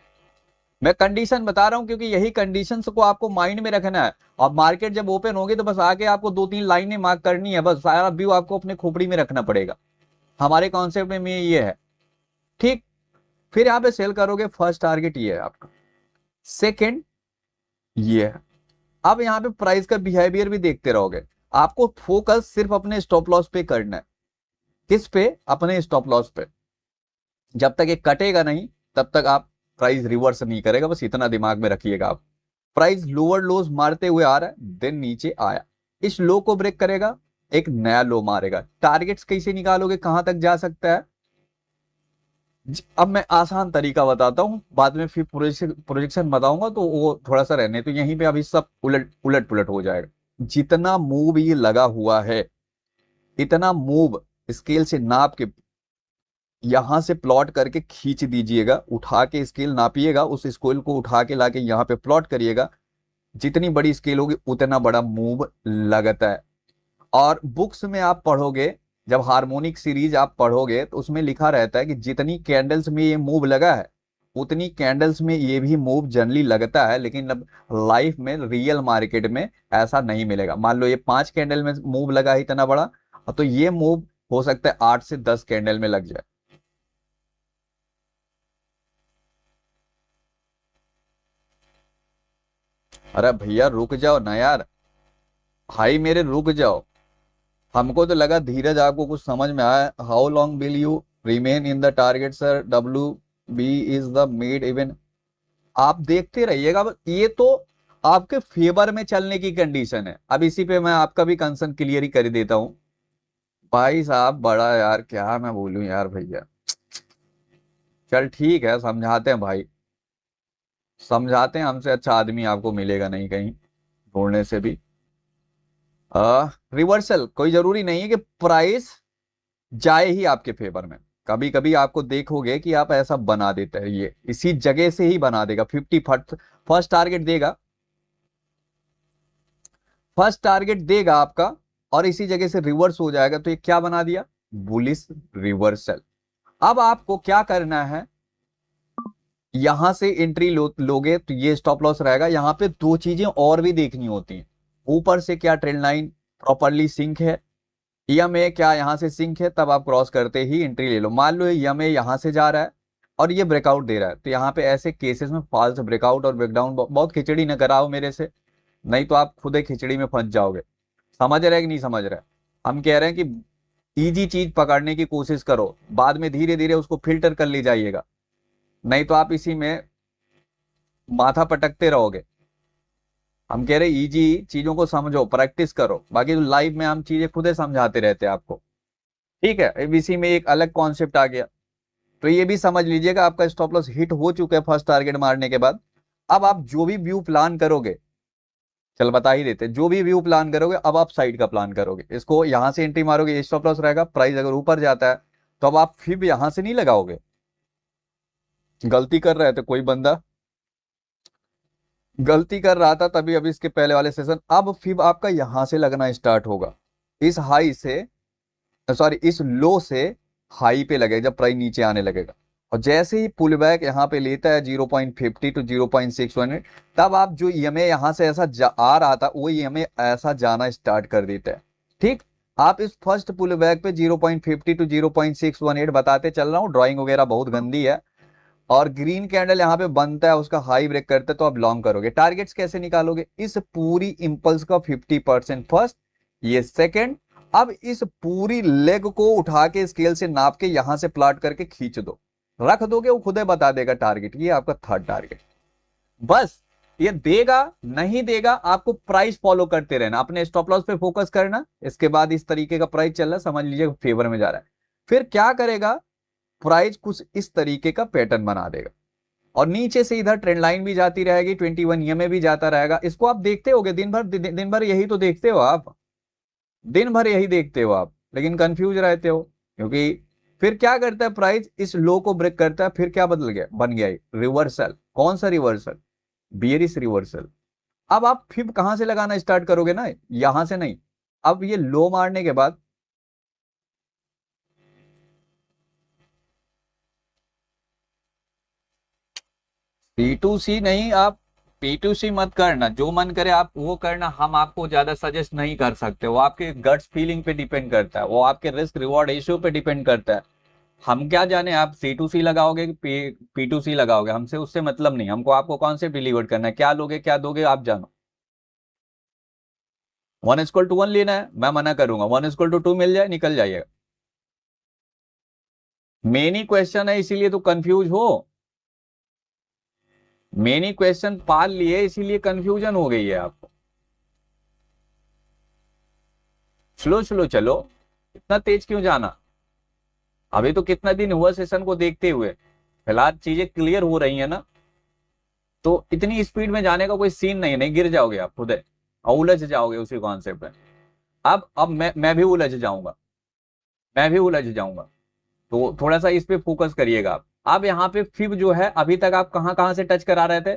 मैं कंडीशन बता रहा हूं क्योंकि यही कंडीशन को आपको माइंड में रखना है, और मार्केट जब ओपन होगी तो बस आके आपको 2-3 लाइनें मार्क करनी है, बस सारा व्यू आपको अपने खोपड़ी में रखना पड़ेगा, हमारे कॉन्सेप्ट में ये है, ठीक। फिर यहां पे सेल करोगे, फर्स्ट टारगेट ये है आपका, सेकेंड ये है। अब यहाँ पे प्राइस का बिहेवियर भी देखते रहोगे, आपको फोकस सिर्फ अपने स्टॉप लॉस पे करना है, किस पे, अपने स्टॉप लॉस पे। जब तक ये कटेगा नहीं तब तक आप, प्राइस रिवर्स नहीं करेगा, बस इतना दिमाग में रखिएगा आप। प्राइस लोअर लोज मारते हुए आ रहा है, देन नीचे आया, इस लो को ब्रेक करेगा, एक नया लो मारेगा। टारगेट्स कैसे निकालोगे, कहां तक जा सकता है, अब मैं आसान तरीका बताता हूं, बाद में फिर प्रोजेक्शन बताऊंगा, तो वो थोड़ा सा रहने तो, यहीं पे अभी सब उलट उलट पुलट हो जाएगा। जितना मूव ये लगा हुआ है, इतना मूव स्केल से नाप के यहां से प्लॉट करके खींच दीजिएगा, उठा के स्केल नापिएगा, उस स्केल को उठा के लाके यहां पे प्लॉट करिएगा, जितनी बड़ी स्केल होगी उतना बड़ा मूव लगता है। और बुक्स में आप पढ़ोगे जब हार्मोनिक सीरीज आप पढ़ोगे तो उसमें लिखा रहता है कि जितनी कैंडल्स में ये मूव लगा है उतनी कैंडल्स में ये भी मूव जनरली लगता है, लेकिन अब लाइफ में रियल मार्केट में ऐसा नहीं मिलेगा। मान लो ये 5 कैंडल में मूव लगा है इतना बड़ा, तो ये मूव हो सकता है 8 से 10 कैंडल में लग जाए। अरे भैया रुक जाओ ना यार, भाई मेरे रुक जाओ। हमको तो लगा धीरज आपको कुछ समझ में आया। How long will you remain in the target sir, WB is the mid even. आप देखते रहिएगा, बस ये तो आपके फेवर में चलने की कंडीशन है। अब इसी पे मैं आपका भी कंसर्न क्लियर ही कर देता हूं। भाई साहब बड़ा यार क्या मैं बोलूं यार भैया। चल ठीक है, समझाते हैं भाई, समझाते हैं। हमसे अच्छा आदमी आपको मिलेगा नहीं कहीं ढूंढने से भी। रिवर्सल कोई जरूरी नहीं है कि प्राइस जाए ही आपके फेवर में। कभी कभी आपको देखोगे कि आप ऐसा बना देते हैं, ये इसी जगह से ही बना देगा। 50 फर्स्ट टारगेट देगा, फर्स्ट टारगेट देगा आपका और इसी जगह से रिवर्स हो जाएगा। तो ये क्या बना दिया? Bullish reversal. अब आपको क्या करना है, यहां से एंट्री लोगे तो ये स्टॉप लॉस रहेगा। यहां पे दो चीजें और भी देखनी होती हैं। ऊपर से क्या ट्रेंड लाइन प्रॉपरली सिंक है, EMA क्या यहां से सिंक है, तब आप क्रॉस करते ही एंट्री ले लो। मान लो EMA यहां से जा रहा है और ये ब्रेकआउट दे रहा है, तो यहाँ पे ऐसे केसेस में फॉल्स ब्रेकआउट और ब्रेकडाउन बहुत खिचड़ी न कराओ मेरे से, नहीं तो आप खुद ही खिचड़ी में फंस जाओगे। समझ रहे कि नहीं समझ रहे? हम कह रहे हैं कि इजी चीज पकड़ने की कोशिश करो, बाद में धीरे धीरे उसको फिल्टर कर ले जाइएगा, नहीं तो आप इसी में माथा पटकते रहोगे। हम कह रहे इजी चीजों को समझो, प्रैक्टिस करो, बाकी तो लाइव में हम चीजें खुद ही समझाते रहते हैं आपको। ठीक है, अब इसी में एक अलग कॉन्सेप्ट आ गया। तो ये भी समझ लीजिएगा, आपका स्टॉप लॉस हिट हो चुका है फर्स्ट टारगेट मारने के बाद। अब आप जो भी व्यू प्लान करोगे, चल बता ही देते, जो भी व्यू प्लान करोगे अब आप साइड का प्लान करोगे। इसको यहां से एंट्री मारोगे, ये स्टॉप लॉस रहेगा। प्राइस अगर ऊपर जाता है तो अब आप फिर यहां से नहीं लगाओगे। गलती कर रहे थे कोई बंदा, गलती कर रहा था तभी अभी इसके पहले वाले सेशन। अब फिर आपका यहां से लगना स्टार्ट होगा, इस हाई से, सॉरी इस लो से हाई पे लगेगा जब प्राइस नीचे आने लगेगा। और जैसे ही पुल बैक यहाँ पे लेता है 0.50 टू 0.618, तब आप जो EMA यहाँ से ऐसा आ रहा था वो EMA ऐसा जाना स्टार्ट कर देता है। ठीक, आप इस फर्स्ट पुल बैक पे 0.50 टू 0.618 बताते चल रहा हूँ। ड्राइंग वगैरह बहुत गंदी है। और ग्रीन कैंडल यहाँ पे बनता है, उसका हाई ब्रेक करता है तो आप लॉन्ग करोगे। टारगेट्स कैसे निकालोगे? इस पूरी इंपल्स का 50% फर्स्ट, ये सेकंड। अब इस पूरी लेग को उठा के स्केल से नाप के यहां से प्लाट करके खींच दो, रख दोगे, वो खुद ही बता देगा टारगेट। ये आपका थर्ड टारगेट। बस ये देगा नहीं देगा, आपको प्राइस फॉलो करते रहना, अपने स्टॉप लॉस पे फोकस करना। इसके बाद इस तरीके का प्राइस चल रहा है, समझ लीजिए फेवर में जा रहा है। फिर क्या करेगा, प्राइस कुछ इस तरीके का पैटर्न बना देगा और नीचे से इधर ट्रेंड लाइन भी जाती रहेगी, 21 EMA भी जाता रहेगा। इसको आप देखते होगे दिन भर, दिन भर यही तो देखते हो आप, दिन भर यही देखते हो आप, लेकिन कंफ्यूज रहते हो। क्योंकि फिर क्या करता है प्राइस, इस लो को ब्रेक करता है, फिर क्या बदल गया, बन गया रिवर्सल। कौन सा रिवर्सल? Bearish reversal. अब आप फिर कहां से लगाना स्टार्ट करोगे ना, यहां से नहीं। अब ये लो मारने के बाद P2C नहीं, आप P2C मत करना, जो मन करे आप वो करना। हम आपको ज्यादा सजेस्ट नहीं कर सकते, वो आपके गट्स फीलिंग पे डिपेंड करता है, वो आपके रिस्क रिवॉर्ड रेशियो पे डिपेंड करता है। हम क्या जाने आप C2C लगाओगे कि P2C लगाओगे, हमसे उससे मतलब नहीं। हमको आपको कॉन्सेप्ट डिलीवर करना है, क्या लोगे क्या दोगे आप जानो। 1:1 लेना है, मैं मना करूंगा। 1:2 मिल जाए निकल जाइएगा। मेन ही क्वेश्चन है इसीलिए तो कंफ्यूज हो, मेन ही क्वेश्चन पाल लिए इसीलिए कंफ्यूजन हो गई है आपको। स्लो स्लो चलो, इतना तेज क्यों जाना? अभी तो कितना दिन हुआ सेशन को देखते हुए, फिलहाल चीजें क्लियर हो रही है ना, तो इतनी स्पीड में जाने का कोई सीन नहीं, नहीं गिर जाओगे आप खुद और उलझ जाओगे उसी कॉन्सेप्ट में। अब मैं भी उलझ जाऊंगा, मैं भी उलझ जाऊंगा। तो थोड़ा सा इस पे फोकस करिएगा आप। अब यहाँ पे फिब जो है, अभी तक आप कहां कहां से टच करा रहे थे,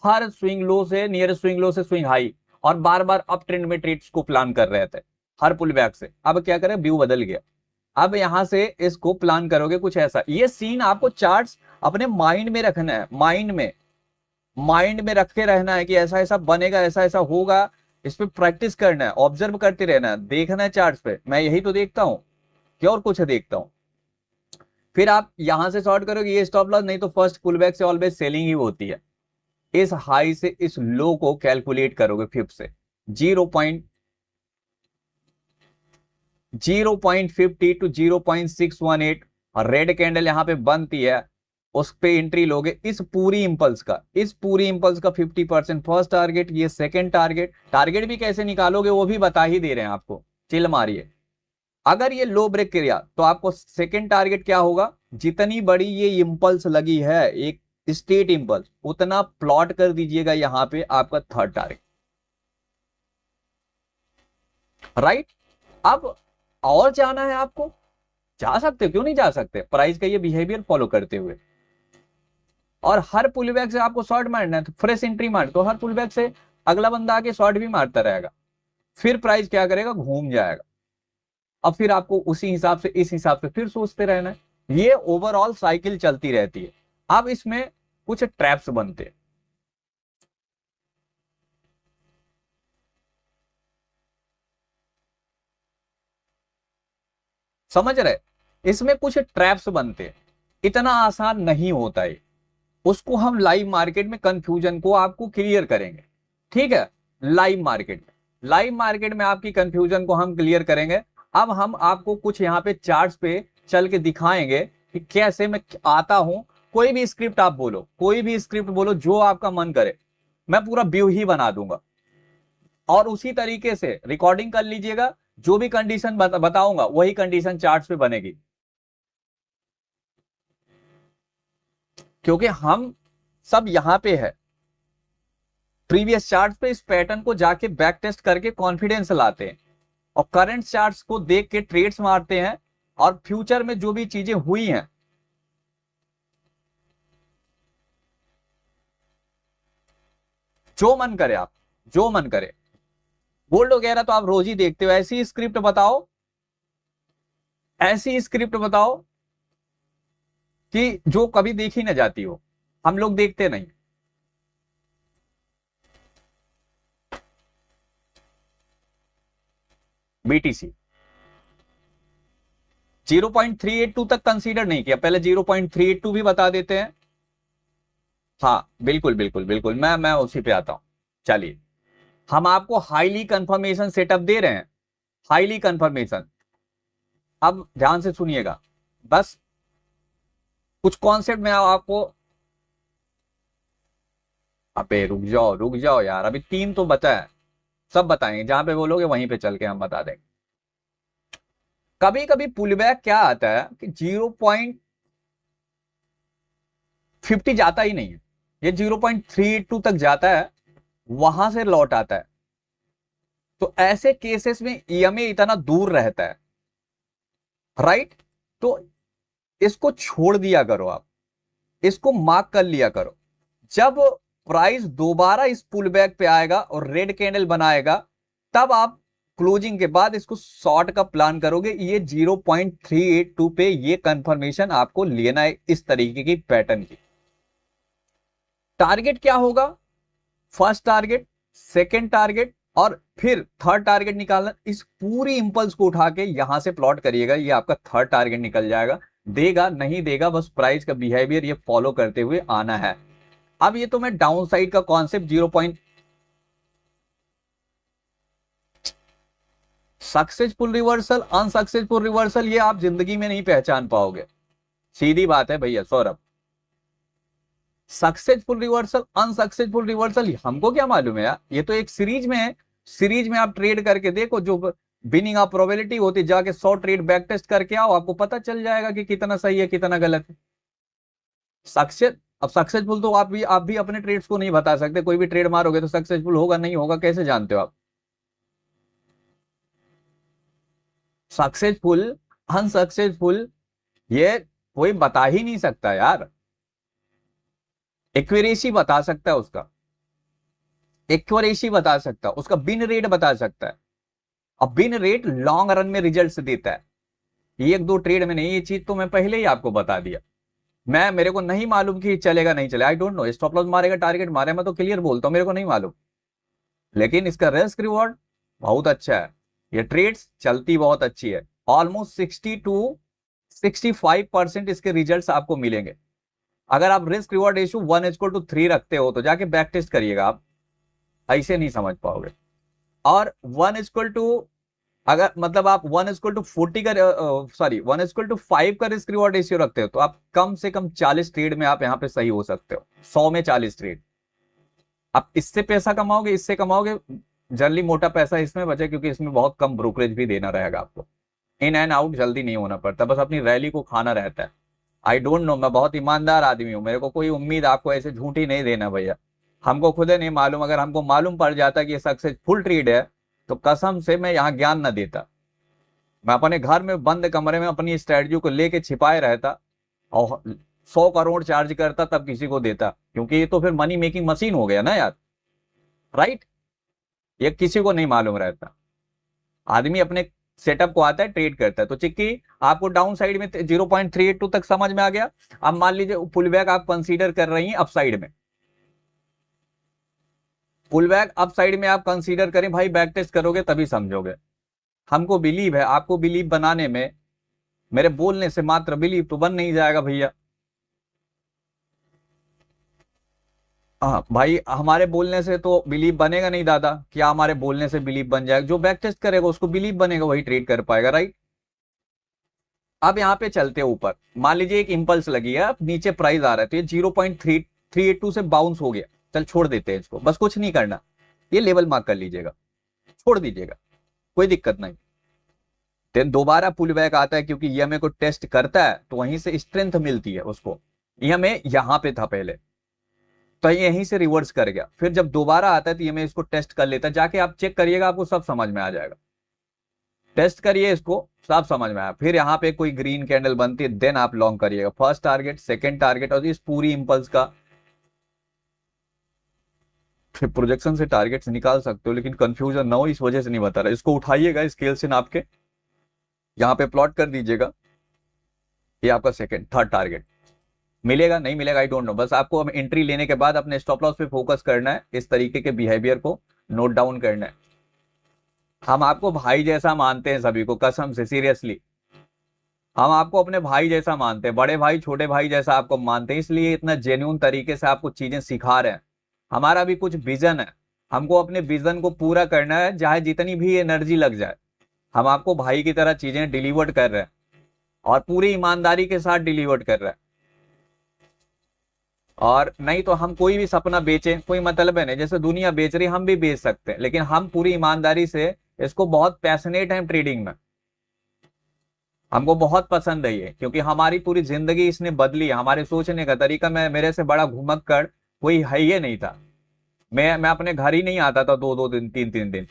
हर स्विंग लो से, नियर स्विंग लो से स्विंग हाई, और बार बार अप ट्रेंड में ट्रेड्स को प्लान कर रहे थे हर पुल बैक से। अब क्या करें, व्यू बदल गया। अब यहां से इसको प्लान करोगे कुछ ऐसा। ये सीन आपको चार्ट्स अपने माइंड में रखना है, माइंड में रख के रहना है कि ऐसा ऐसा बनेगा, ऐसा ऐसा होगा। इस पे प्रैक्टिस करना है, ऑब्जर्व करते रहना है, देखना है चार्ट्स पे। मैं यही तो देखता हूं कि और कुछ देखता हूं। फिर आप यहां से शॉर्ट करोगे ये स्टॉप लॉस, नहीं तो फर्स्ट पुल बैक से ऑलवेज सेलिंग ही होती है। इस हाई से इस लो को कैलकुलेट करोगे फिफ्थ से 0.50 टू 0.618, और रेड कैंडल यहां पे बनती है, उस पे एंट्री लोगे। इस पूरी इंपल्स का 50% फर्स्ट टारगेट, ये सेकंड टारगेट। टारगेट भी कैसे निकालोगे वो भी बता ही दे रहे हैं आपको, चिल मारिए। अगर ये लो ब्रेक किया तो आपको सेकंड टारगेट क्या होगा, जितनी बड़ी ये इंपल्स लगी है एक स्टेट इंपल्स, उतना प्लॉट कर दीजिएगा यहां पे आपका थर्ड टारगेट, राइट। अब और जाना है आपको, जा सकते हो, क्यों नहीं जा सकते, प्राइस का ये बिहेवियर फॉलो करते हुए। और हर पुल बैक से आपको शॉर्ट मारना है तो फ्रेश एंट्री मार, तो हर पुल बैक से अगला बंदा आके शॉर्ट भी मारता रहेगा, फिर प्राइस क्या करेगा, घूम जाएगा। अब फिर आपको उसी हिसाब से, इस हिसाब से फिर सोचते रहना है। ये ओवरऑल साइकिल चलती रहती है। अब इसमें कुछ ट्रैप्स बनते हैं, समझ रहे, इसमें कुछ ट्रैप्स बनते हैं, इतना आसान नहीं होता है। उसको हम लाइव मार्केट में कंफ्यूजन को आपको क्लियर करेंगे, ठीक है। लाइव मार्केट में आपकी कंफ्यूजन को हम क्लियर करेंगे। अब हम आपको कुछ यहाँ पे चार्ट्स पे चल के दिखाएंगे कि कैसे मैं आता हूं। कोई भी स्क्रिप्ट आप बोलो, कोई भी स्क्रिप्ट बोलो, जो आपका मन करे, मैं पूरा व्यू ही बना दूंगा और उसी तरीके से रिकॉर्डिंग कर लीजिएगा। जो भी कंडीशन बताऊंगा वही कंडीशन चार्ट्स पे बनेगी, क्योंकि हम सब यहां पे है प्रीवियस चार्ट्स पे, इस पैटर्न को जाके बैक टेस्ट करके कॉन्फिडेंस लाते हैं और करंट चार्ट्स को देख के ट्रेड्स मारते हैं, और फ्यूचर में जो भी चीजें हुई हैं, जो मन करे आप, जो मन करे। गोल्ड वगैरह तो आप रोज ही देखते हो, ऐसी स्क्रिप्ट बताओ, ऐसी स्क्रिप्ट बताओ कि जो कभी देखी ना जाती हो, हम लोग देखते नहीं। बीटीसी 0.382 तक कंसीडर नहीं किया, पहले 0.382 भी बता देते हैं। हाँ बिल्कुल बिल्कुल बिल्कुल, मैं उसी पे आता हूं। चलिए, हम आपको हाईली कंफर्मेशन सेटअप दे रहे हैं, हाईली कंफर्मेशन। अब ध्यान से सुनिएगा, बस कुछ कॉन्सेप्ट में आपको, अबे रुक जाओ यार, अभी 3 तो बचा है, सब बताएंगे, जहां पे बोलोगे वहीं पे चल के हम बता देंगे। कभी कभी पुल बैक क्या आता है कि 0.50 जाता ही नहीं है, ये 0.382 तक जाता है, वहां से लौट आता है। तो ऐसे केसेस में ईएमए इतना दूर रहता है, राइट। तो इसको छोड़ दिया करो आप, इसको मार्क कर लिया करो। जब प्राइस दोबारा इस पुल बैक पे आएगा और रेड कैंडल बनाएगा, तब आप क्लोजिंग के बाद इसको शॉर्ट का प्लान करोगे। ये 0.382 पे ये कंफर्मेशन आपको लेना है, इस तरीके की पैटर्न की। टारगेट क्या होगा, फर्स्ट टारगेट, सेकंड टारगेट और फिर थर्ड टारगेट निकालना। इस पूरी इंपल्स को उठा के यहां से प्लॉट करिएगा, ये आपका थर्ड टारगेट निकल जाएगा। देगा नहीं देगा, बस प्राइस का बिहेवियर ये फॉलो करते हुए आना है। अब ये तो मैं डाउन साइड का concept 0. Successful reversal, unsuccessful reversal, ये आप जिंदगी में नहीं पहचान पाओगे, सीधी बात है भैया Saurabh. Successful reversal, unsuccessful reversal हमको क्या मालूम है यार, ये तो एक सीरीज में है। सीरीज में आप ट्रेड करके देखो, जो विनिंग ऑफ प्रोबेबिलिटी होती, जाके 100 ट्रेड बैक टेस्ट करके आओ, आपको पता चल जाएगा कि कितना सही है कितना गलत है। सक्सेस, अब सक्सेसफुल तो आप भी अपने ट्रेड्स को नहीं बता सकते, कोई भी ट्रेड मारोगे तो सक्सेसफुल होगा नहीं होगा कैसे जानते हो आप। सक्सेसफुल, अनसक्सेसफुल, ये कोई बता ही नहीं सकता यार। एक्यूरेसी बता सकता है उसका, एक्यूरेसी बता सकता है उसका, बिन रेट बता सकता है। अब बिन रेट लॉन्ग रन में रिजल्ट देता है, एक दो ट्रेड में नहीं, ये चीज तो मैं पहले ही आपको बता दिया। मैं मेरे को नहीं मालूम कि चलेगा नहीं चलेगा, I don't know, stop loss मारेगा टारगेट मारे, मैं तो क्लियर बोलता हूँ मेरे को नहीं मालूम, लेकिन इसका रिस्क रिवॉर्ड बहुत अच्छा है। ये ट्रेड्स चलती बहुत अच्छी है, ऑलमोस्ट 60 to 65% इसके रिजल्ट्स आपको मिलेंगे। अगर आप रिस्क रिवॉर्ड रेशियो 1:3 रखते हो तो जाके बैक टेस्ट करिएगा, आप ऐसे नहीं समझ पाओगे। और 1:, अगर मतलब आप 1:40 का, सॉरी 1:5 का रिस्क रिवॉर्ड रेशियो रखते हो तो आप कम से कम 40 ट्रेड में आप यहाँ पे सही हो सकते हो, 100 में 40 ट्रेड। आप इससे पैसा कमाओगे, इससे कमाओगे, जल्दी मोटा पैसा इसमें बचे, क्योंकि इसमें बहुत कम ब्रोकरेज भी देना रहेगा आपको, इन एंड आउट जल्दी नहीं होना पड़ता, बस अपनी रैली को खाना रहता है। आई डोंट नो, मैं बहुत ईमानदार आदमी हूँ, मेरे को कोई उम्मीद आपको ऐसे झूठी नहीं देना भैया, हमको खुद नहीं मालूम, अगर हमको मालूम पड़ जाता कि ये सक्सेसफुल ट्रेड है तो कसम से मैं यहाँ ज्ञान न देता, मैं अपने घर में बंद कमरे में अपनी स्ट्रेटजी को लेके छिपाए रहता और 100 करोड़ चार्ज करता तब किसी को देता, क्योंकि ये तो फिर मनी मेकिंग मशीन हो गया ना यार, राइट। ये किसी को नहीं मालूम रहता, आदमी अपने सेटअप को आता है, ट्रेड करता है। तो चिक्की आपको डाउन साइड में 0.382 तक समझ में आ गया। अब मान लीजिए पुल बैक आप कंसीडर कर रही हैं अप साइड में, पुल बैक अप साइड में आप कंसीडर करें भाई, बैक टेस्ट करोगे तभी समझोगे। हमको बिलीव है, आपको बिलीव बनाने में, मेरे बोलने से मात्र बिलीव तो बन नहीं जाएगा भैया। हाँ भाई, हमारे बोलने से तो बिलीव बनेगा नहीं दादा, क्या हमारे बोलने से बिलीव बन जाएगा? जो बैक टेस्ट करेगा उसको बिलीव बनेगा, वही ट्रेड कर पाएगा, राइट। अब यहाँ पे चलते हैं ऊपर, मान लीजिए एक इंपल्स लगी है, अब नीचे प्राइस आ रहा है तो ये 0.382 से बाउंस हो गया, चल छोड़ देते हैं इसको, बस कुछ नहीं करना, ये लेवल मार्क कर लीजिएगा, छोड़ दीजिएगा, कोई दिक्कत नहीं। देन दोबारा पुल बैक आता है, क्योंकि ये हमें को टेस्ट करता है तो वहीं से स्ट्रेंथ मिलती है उसको, ये हमें यहाँ पे था पहले, तो यहीं से रिवर्स कर गया, फिर जब दोबारा आता है तो ये हमें इसको टेस्ट कर लेता है, जाके आप चेक करिएगा, आपको सब समझ में आ जाएगा, टेस्ट करिए इसको, सब समझ में आया। फिर यहाँ पे कोई ग्रीन कैंडल बनती है, देन आप लॉन्ग करिएगा, फर्स्ट टारगेट, सेकंड टारगेट, और इस पूरी इंपल्स का फिर प्रोजेक्शन से टारगेट्स निकाल सकते हो, लेकिन कंफ्यूजन ना हो इस वजह से नहीं बता रहा, इसको उठाइएगा स्केल से नाप के, यहाँ पे प्लॉट कर दीजिएगा, ये आपका सेकंड थर्ड टारगेट मिलेगा नहीं मिलेगा आई डोंट नो, बस आपको अब एंट्री लेने के बाद अपने स्टॉप लॉस पे फोकस करना है, इस तरीके के बिहेवियर को नोट डाउन करना है। हम आपको भाई जैसा मानते हैं सभी को, कसम से, सीरियसली हम आपको अपने भाई जैसा मानते हैं, बड़े भाई छोटे भाई जैसा आपको मानते हैं, इसलिए इतना जेन्युइन तरीके से आपको चीजें सिखा रहे हैं। हमारा भी कुछ विजन है, हमको अपने विजन को पूरा करना है, चाहे जितनी भी एनर्जी लग जाए, हम आपको भाई की तरह चीजें डिलीवर कर रहे हैं और पूरी ईमानदारी के साथ डिलीवर कर रहे हैं। और नहीं तो हम कोई भी सपना बेचें कोई मतलब है नहीं, जैसे दुनिया बेच रही हम भी बेच सकते हैं, लेकिन हम पूरी ईमानदारी से, इसको बहुत पैशनेट है ट्रेडिंग में, हमको बहुत पसंद है ये, क्योंकि हमारी पूरी जिंदगी इसने बदली है, हमारे सोचने का तरीका में मेरे से बड़ा घुमक्कड़ कोई है ये नहीं था। मैं अपने घर ही नहीं आता था 2-2 दिन 3-3 दिन,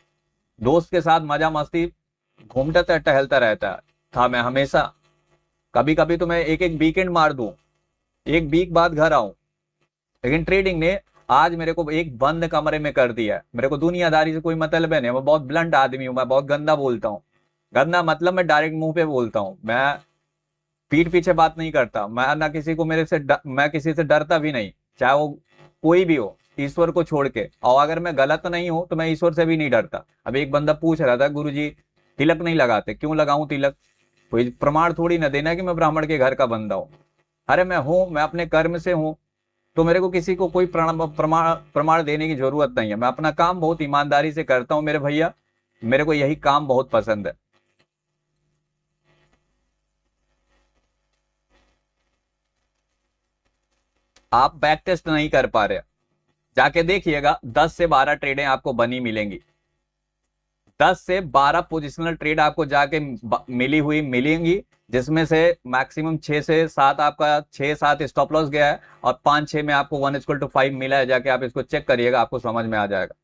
दोस्त के साथ मजा मस्ती, घूमता टहलता रहता था मैं हमेशा। कभी कभी तो मैं एक एक वीकेंड मार दूं, एक वीक बाद घर आऊं, लेकिन ट्रेडिंग ने आज मेरे को एक बंद कमरे में कर दिया है। मेरे को दुनियादारी से कोई मतलब है नहीं, मैं बहुत ब्लंट आदमी हूं, मैं बहुत गंदा बोलता हूँ, गंदा मतलब मैं डायरेक्ट मुंह पे बोलता हूँ, मैं पीठ पीछे बात नहीं करता, मैं ना किसी को मैं किसी से डरता भी नहीं, चाहे वो कोई भी हो, ईश्वर को छोड़ के, और अगर मैं गलत नहीं हूं तो मैं ईश्वर से भी नहीं डरता। अब एक बंदा पूछ रहा था, गुरुजी तिलक नहीं लगाते, क्यों लगाऊं तिलक? कोई प्रमाण थोड़ी ना देना कि मैं ब्राह्मण के घर का बंदा हूं, अरे मैं हूं, मैं अपने कर्म से हूं, तो मेरे को किसी को कोई प्रमाण प्रमाण देने की जरूरत नहीं है, मैं अपना काम बहुत ईमानदारी से करता हूं मेरे भैया, मेरे को यही काम बहुत पसंद है। आप बैक टेस्ट नहीं कर पा रहे, जाके देखिएगा 10 से 12 ट्रेडें आपको बनी मिलेंगी, 10 से 12 पोजिशनल ट्रेड आपको जाके मिली हुई मिलेंगी, जिसमें से मैक्सिमम 6 से 7 आपका 6-7 स्टॉप लॉस गया है, और 5-6 में आपको 1:5 मिला है, जाके आप इसको चेक करिएगा, आपको समझ में आ जाएगा।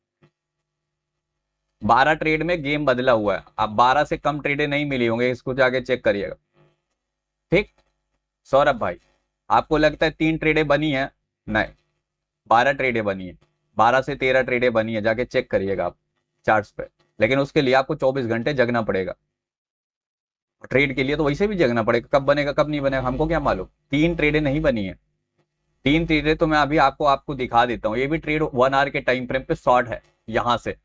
12 ट्रेड में गेम बदला हुआ है, अब 12 से कम ट्रेडें नहीं मिली होंगे, इसको जाके चेक करिएगा, ठीक। सौरभ भाई, आपको लगता है 3 ट्रेडें बनी है? नहीं, 12 ट्रेडें बनी है, 12 से 13 ट्रेडें बनी है, जाके चेक करिएगा आप चार्ट्स पे, लेकिन उसके लिए आपको 24 घंटे जगना पड़ेगा। ट्रेड के लिए तो वैसे भी जगना पड़ेगा, कब बनेगा कब नहीं बनेगा हमको क्या मालूम। 3 ट्रेडें नहीं बनी है, 3 ट्रेडें तो मैं अभी आपको आपको दिखा देता हूँ। ये भी ट्रेड 1 आवर के टाइम फ्रेम पे शॉर्ट है यहां से।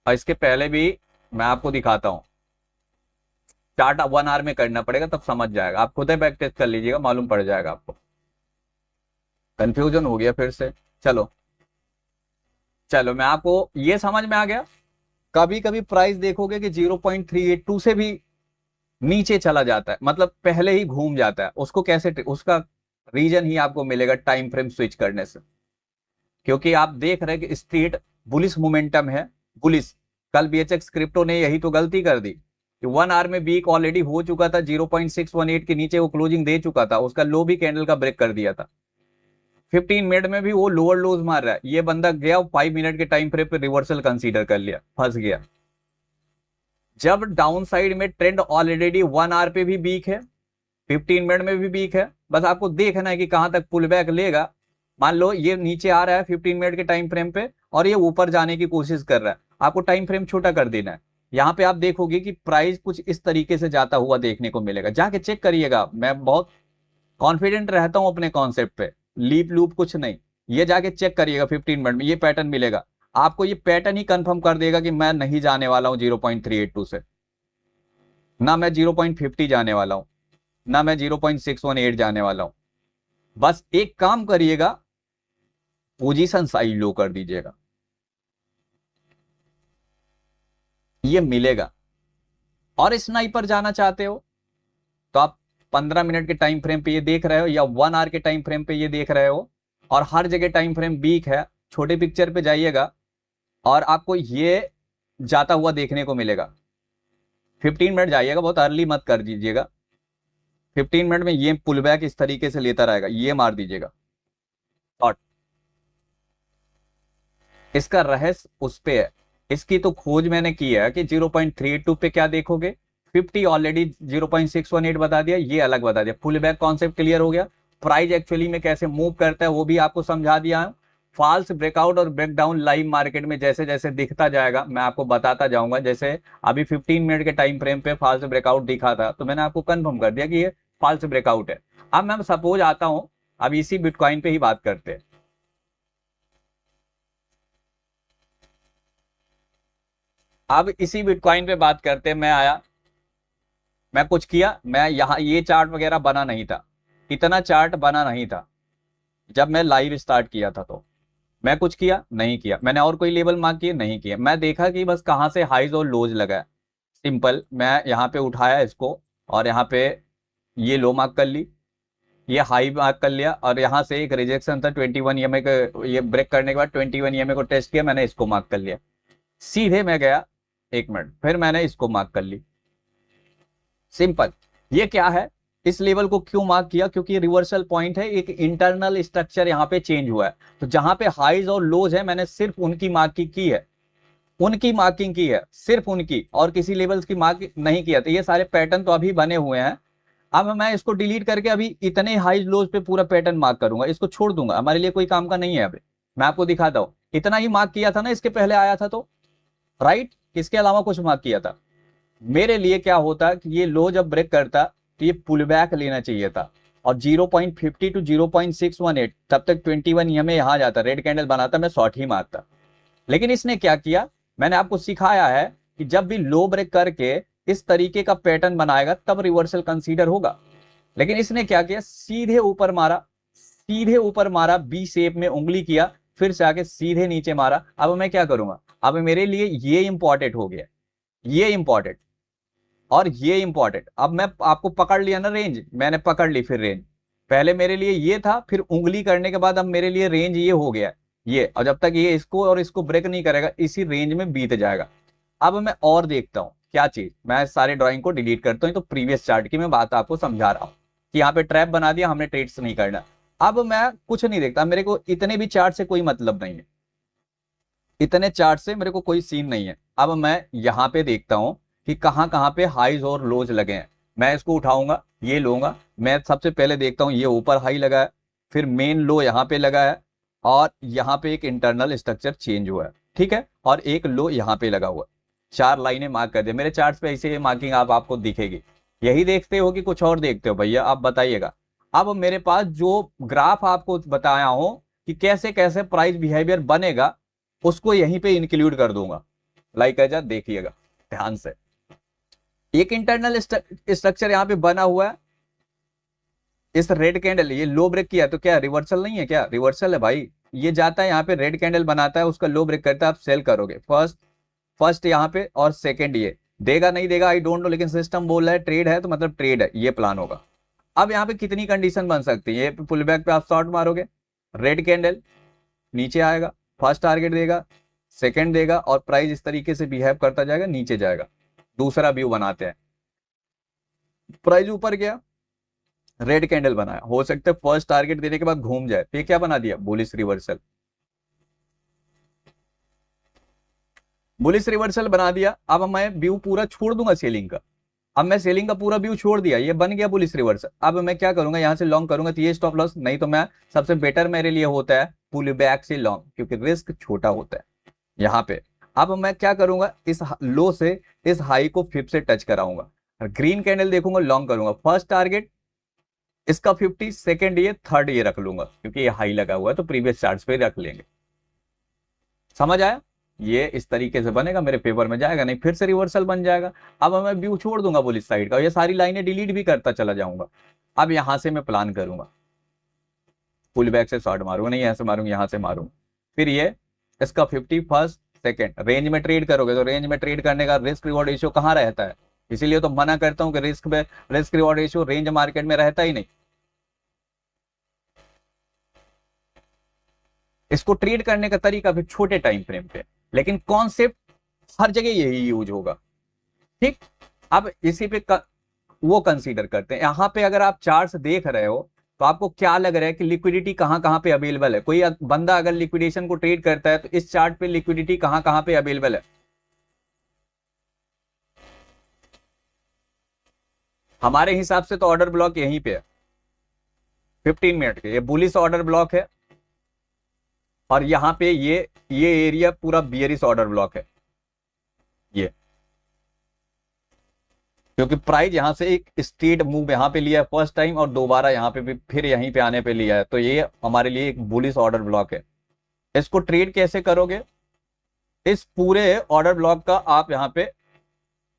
और इसके पहले भी मैं आपको दिखाता हूँ। चार्ट 1 आवर में करना पड़ेगा तब समझ जाएगा, आप खुद ही बैक टेस्ट कर लीजिएगा, मालूम पड़ जाएगा आपको। कंफ्यूजन हो गया फिर से। चलो चलो मैं आपको ये समझ में आ गया। कभी कभी प्राइस देखोगे कि 0.382 से भी नीचे चला जाता है, मतलब पहले ही घूम जाता है। उसको कैसे, उसका रीजन ही आपको मिलेगा टाइम फ्रेम स्विच करने से। क्योंकि आप देख रहे हैं कि स्ट्रीट बुलिश मोमेंटम है, बुलिश। कल बीएचएक्स क्रिप्टो ने यही तो गलती कर दी कि 1 आवर में वीक ऑलरेडी हो चुका था, 0.618 के नीचे वो क्लोजिंग दे चुका था, उसका लो भी कैंडल का ब्रेक कर दिया था। 15 मिनट में भी वो लोअर लोज मार रहा है। ये बंदा गया 5 मिनट के टाइम फ्रेम पे रिवर्सल कंसीडर कर लिया, फंस गया। जब डाउन साइड में ट्रेंड ऑलरेडी 1 आवर पे भी वीक है, 15 मिनट में भी वीक है, बस आपको देखना है कि कहां तक पुल बैक लेगा। मान लो ये नीचे आ रहा है 15 मिनट के टाइम फ्रेम पे और ये ऊपर जाने की कोशिश कर रहा है, आपको टाइम फ्रेम छोटा कर देना है। यहां पे आप देखोगे कि प्राइस कुछ इस तरीके से जाता हुआ देखने को मिलेगा, जाके चेक करिएगा। मैं बहुत कॉन्फिडेंट रहता हूं अपने कॉन्सेप्ट पे, लीप लूप कुछ नहीं। ये जाके चेक करिएगा 15 मिनट में, ये पैटर्न मिलेगा आपको। ये पैटर्न ही कंफर्म कर देगा कि मैं नहीं जाने वाला हूं 0.382 से, ना मैं 0.50 जाने वाला हूं, ना मैं 0.618 जाने वाला हूं। बस एक काम करिएगा, पोजीशन साइज लो कर दीजिएगा, ये मिलेगा। और स्नाइपर जाना चाहते हो तो आप 15 मिनट के टाइम फ्रेम पे ये देख रहे हो या 1 आवर के टाइम फ्रेम पे ये देख रहे हो, और हर जगह टाइम फ्रेम वीक है। छोटे पिक्चर पे जाइएगा और आपको ये जाता हुआ देखने को मिलेगा। 15 मिनट जाइएगा, बहुत अर्ली मत कर दीजिएगा। 15 मिनट में ये पुल बैक इस तरीके से लेता रहेगा, ये मार दीजिएगा। और इसका रहस्य उस पे है, इसकी तो खोज मैंने की है कि 0.32 पे क्या देखोगे, 50 ऑलरेडी 0.618 बता दिया, ये अलग बता दिया। फुल बैक कॉन्सेप्ट क्लियर हो गया। प्राइस एक्चुअली में कैसे मूव करता है वो भी आपको समझा दिया है। फॉल्स ब्रेकआउट और ब्रेकडाउन लाइव मार्केट में जैसे जैसे दिखता जाएगा मैं आपको बताता जाऊंगा। जैसे अभी 15 मिनट के टाइम फ्रेम पे फॉल्स ब्रेकआउट दिखा था तो मैंने आपको कंफर्म कर दिया कि ये फॉल्स ब्रेकआउट है। अब मैं सपोज आता हूं, अब इसी बिटकॉइन पे ही बात करते हैं। अब इसी बिटकॉइन पे बात करते हैं। मैं आया, मैं कुछ किया, मैं यहां ये चार्ट वगैरह बना नहीं था, इतना चार्ट बना नहीं था जब मैं लाइव स्टार्ट किया था। तो मैं कुछ किया नहीं किया, मैंने और कोई लेवल मार्क किए नहीं किया, मैं देखा कि बस कहां से हाइज और लोज लगा है। सिंपल, मैं यहाँ पे उठाया इसको और यहाँ पे ये लो मार्क कर ली, ये हाई मार्क कर लिया, और यहाँ से एक रिजेक्शन था 21 ईएमए का, ये ब्रेक करने के बाद 21 ईएमए को टेस्ट किया, मैंने इसको मार्क कर लिया। सीधे मैं गया, 1 मिनट, फिर मैंने इसको मार्क कर ली। सिंपल। ये क्या है, इस लेवल को क्यों मार्क किया, क्योंकि रिवर्सल पॉइंट है, एक इंटरनल स्ट्रक्चर यहाँ पे चेंज हुआ है। तो जहां पे हाइज और लोज है मैंने सिर्फ उनकी मार्किंग की है, उनकी मार्किंग की है, सिर्फ उनकी, और किसी लेवल्स की मार्क नहीं किया। तो ये सारे पैटर्न तो अभी बने हुए हैं। अब मैं इसको डिलीट करके अभी इतने हाइज लोज पे पूरा पैटर्न मार्क करूंगा, इसको छोड़ दूंगा, हमारे लिए कोई काम का नहीं है। अभी मैं आपको दिखाता हूं, इतना ही मार्क किया था ना इसके पहले आया था तो, राइट, इसके अलावा कुछ मार्क किया था। मेरे लिए क्या होता कि ये लो जब ब्रेक करता तो ये पुल बैक लेना चाहिए था, और 0.50 टू 0.618 तब तक 21 ईएमए यहां जाता, रेड कैंडल बनाता, मैं शॉर्ट ही मारता। लेकिन इसने क्या किया, मैंने आपको सिखाया है कि जब भी लो ब्रेक करके इस तरीके का पैटर्न बनाएगा तब रिवर्सल कंसीडर होगा। लेकिन इसने क्या किया, सीधे ऊपर मारा, सीधे ऊपर मारा, बी शेप में उंगली किया, फिर से आके सीधे नीचे मारा। अब मैं क्या करूंगा, अब मेरे लिए ये इंपॉर्टेंट हो गया, ये इंपॉर्टेंट और ये इंपॉर्टेंट। अब मैं आपको पकड़ लिया ना रेंज, मैंने पकड़ ली, फिर रेंज पहले मेरे लिए ये था, फिर उंगली करने के बाद अब मेरे लिए रेंज ये हो गया ये, और जब तक ये इसको और इसको ब्रेक नहीं करेगा इसी रेंज में बीत जाएगा। अब मैं और देखता हूं क्या चीज, मैं सारे ड्राइंग को डिलीट करता हूं, तो प्रीवियस चार्ट की मैं बात आपको समझा रहा हूं कि यहाँ पे ट्रैप बना दिया हमने, ट्रेड्स नहीं करना। अब मैं कुछ नहीं देखता, मेरे को इतने भी चार्ट से कोई मतलब नहीं है, इतने चार्ट से मेरे को कोई सीन नहीं है। अब मैं यहाँ पे देखता हूं कि कहां कहां पे हाईज और लोज लगे हैं, मैं इसको उठाऊंगा, ये लूंगा। मैं सबसे पहले देखता हूं ये ऊपर हाई लगा है, फिर मेन लो यहाँ पे लगा है, और यहाँ पे एक इंटरनल स्ट्रक्चर चेंज हुआ है। ठीक है, और एक लो यहाँ पे लगा हुआ, 4 लाइनें मार्क कर दे। मेरे चार्ट पे ऐसे मार्किंग आपको दिखेगी। यही देखते हो कि कुछ और देखते हो भैया, आप बताइएगा। अब मेरे पास जो ग्राफ आपको बताया हो कि कैसे कैसे प्राइस बिहेवियर बनेगा, उसको यहीं पे इंक्लूड कर दूंगा। लाइक एजा देखिएगा ध्यान से, एक इंटरनल स्ट्रक्चर यहाँ पे बना हुआ है। इस रेड कैंडल, ये लो ब्रेक किया तो क्या रिवर्सल नहीं है? क्या रिवर्सल है भाई। ये जाता है यहाँ पे रेड कैंडल बनाता है, उसका लो ब्रेक करता है, आप सेल करोगे। फर्स्ट यहाँ पे और सेकंड ये देगा नहीं देगा आई डोंट नो, लेकिन सिस्टम बोल रहा है ट्रेड है तो मतलब ट्रेड है, ये प्लान होगा। अब यहाँ पे कितनी कंडीशन बन सकती है? ये पुल बैक पे आप शॉर्ट मारोगे, रेड कैंडल नीचे आएगा, फर्स्ट टारगेट देगा, सेकंड देगा, और प्राइस इस तरीके से बिहेव करता जाएगा, नीचे जाएगा। दूसरा व्यू बनाते हैं, प्राइस ऊपर गया, रेड कैंडल बनाया, हो सकता है फर्स्ट टारगेट देने के बाद घूम जाए, तो ये क्या बना दिया? Bullish reversal. बुलिश रिवर्सल बना दिया। अब मैं व्यू पूरा छोड़ दूंगा सेलिंग का। अब मैं सेलिंग का पूरा व्यू छोड़ दिया, ये बन गया बुलिश रिवर्सल। अब मैं क्या करूंगा? यहां से लॉन्ग करूंगा तो ये स्टॉप लॉस, नहीं तो मैं सबसे बेटर मेरे लिए होता है पुल बैक से लॉन्ग, क्योंकि रिस्क छोटा होता है यहाँ पे। अब मैं क्या करूंगा? इस लो से इस हाई को 50 से टच कराऊंगा, ग्रीन कैंडल देखूंगा, लॉन्ग करूंगा। फर्स्ट टारगेट इसका 50, सेकंड ये, थर्ड ये रख लूंगा, क्योंकि ये हाई लगा हुआ है तो प्रीवियस चार्ट्स पे रख लेंगे। समझ आया? ये इस तरीके से बनेगा, मेरे फेवर में जाएगा, नहीं फिर से रिवर्सल बन जाएगा। अब मैं व्यू छोड़ दूंगा बुलिश साइड का, ये सारी लाइनें डिलीट भी करता चला जाऊंगा। अब यहां से मैं प्लान करूंगा, पुल बैक से शॉर्ट मारूंगा, नहीं यहां से मारूंगा, यहां से मारूंगा, फिर ये इसका 50 फर्स्ट सेकंड। रेंज में ट्रेड करोगे तो रेंज में ट्रेड करने का रिस्क रिवॉर्ड रेशियो कहां रहता है? इसीलिए तो मना करता हूं कि risk reward ratio range market में रहता ही नहीं। इसको ट्रेड करने का तरीका भी छोटे टाइम फ्रेम पे, लेकिन कॉन्सेप्ट हर जगह यही यूज होगा। ठीक, अब इसी पे वो कंसीडर करते हैं। यहां पे अगर आप चार्ट्स देख रहे हो तो आपको क्या लग रहा है कि लिक्विडिटी कहां कहां पे अवेलेबल है? कोई बंदा अगर लिक्विडेशन को ट्रेड करता है तो इस चार्ट पे लिक्विडिटी कहां कहां पे अवेलेबल है? हमारे हिसाब से तो ऑर्डर ब्लॉक यहीं पे है, 15 मिनट के। ये बुलिश ऑर्डर ब्लॉक है, और यहां पे ये एरिया पूरा बियरिश ऑर्डर ब्लॉक है ये, क्योंकि प्राइस यहां से एक स्ट्रेट मूव यहां पे लिया है फर्स्ट टाइम, और दोबारा यहां पे भी फिर यहीं पे आने पे लिया है, तो ये हमारे लिए एक बुलिश ऑर्डर ब्लॉक है। इसको ट्रेड कैसे करोगे? इस पूरे ऑर्डर ब्लॉक का आप यहां पे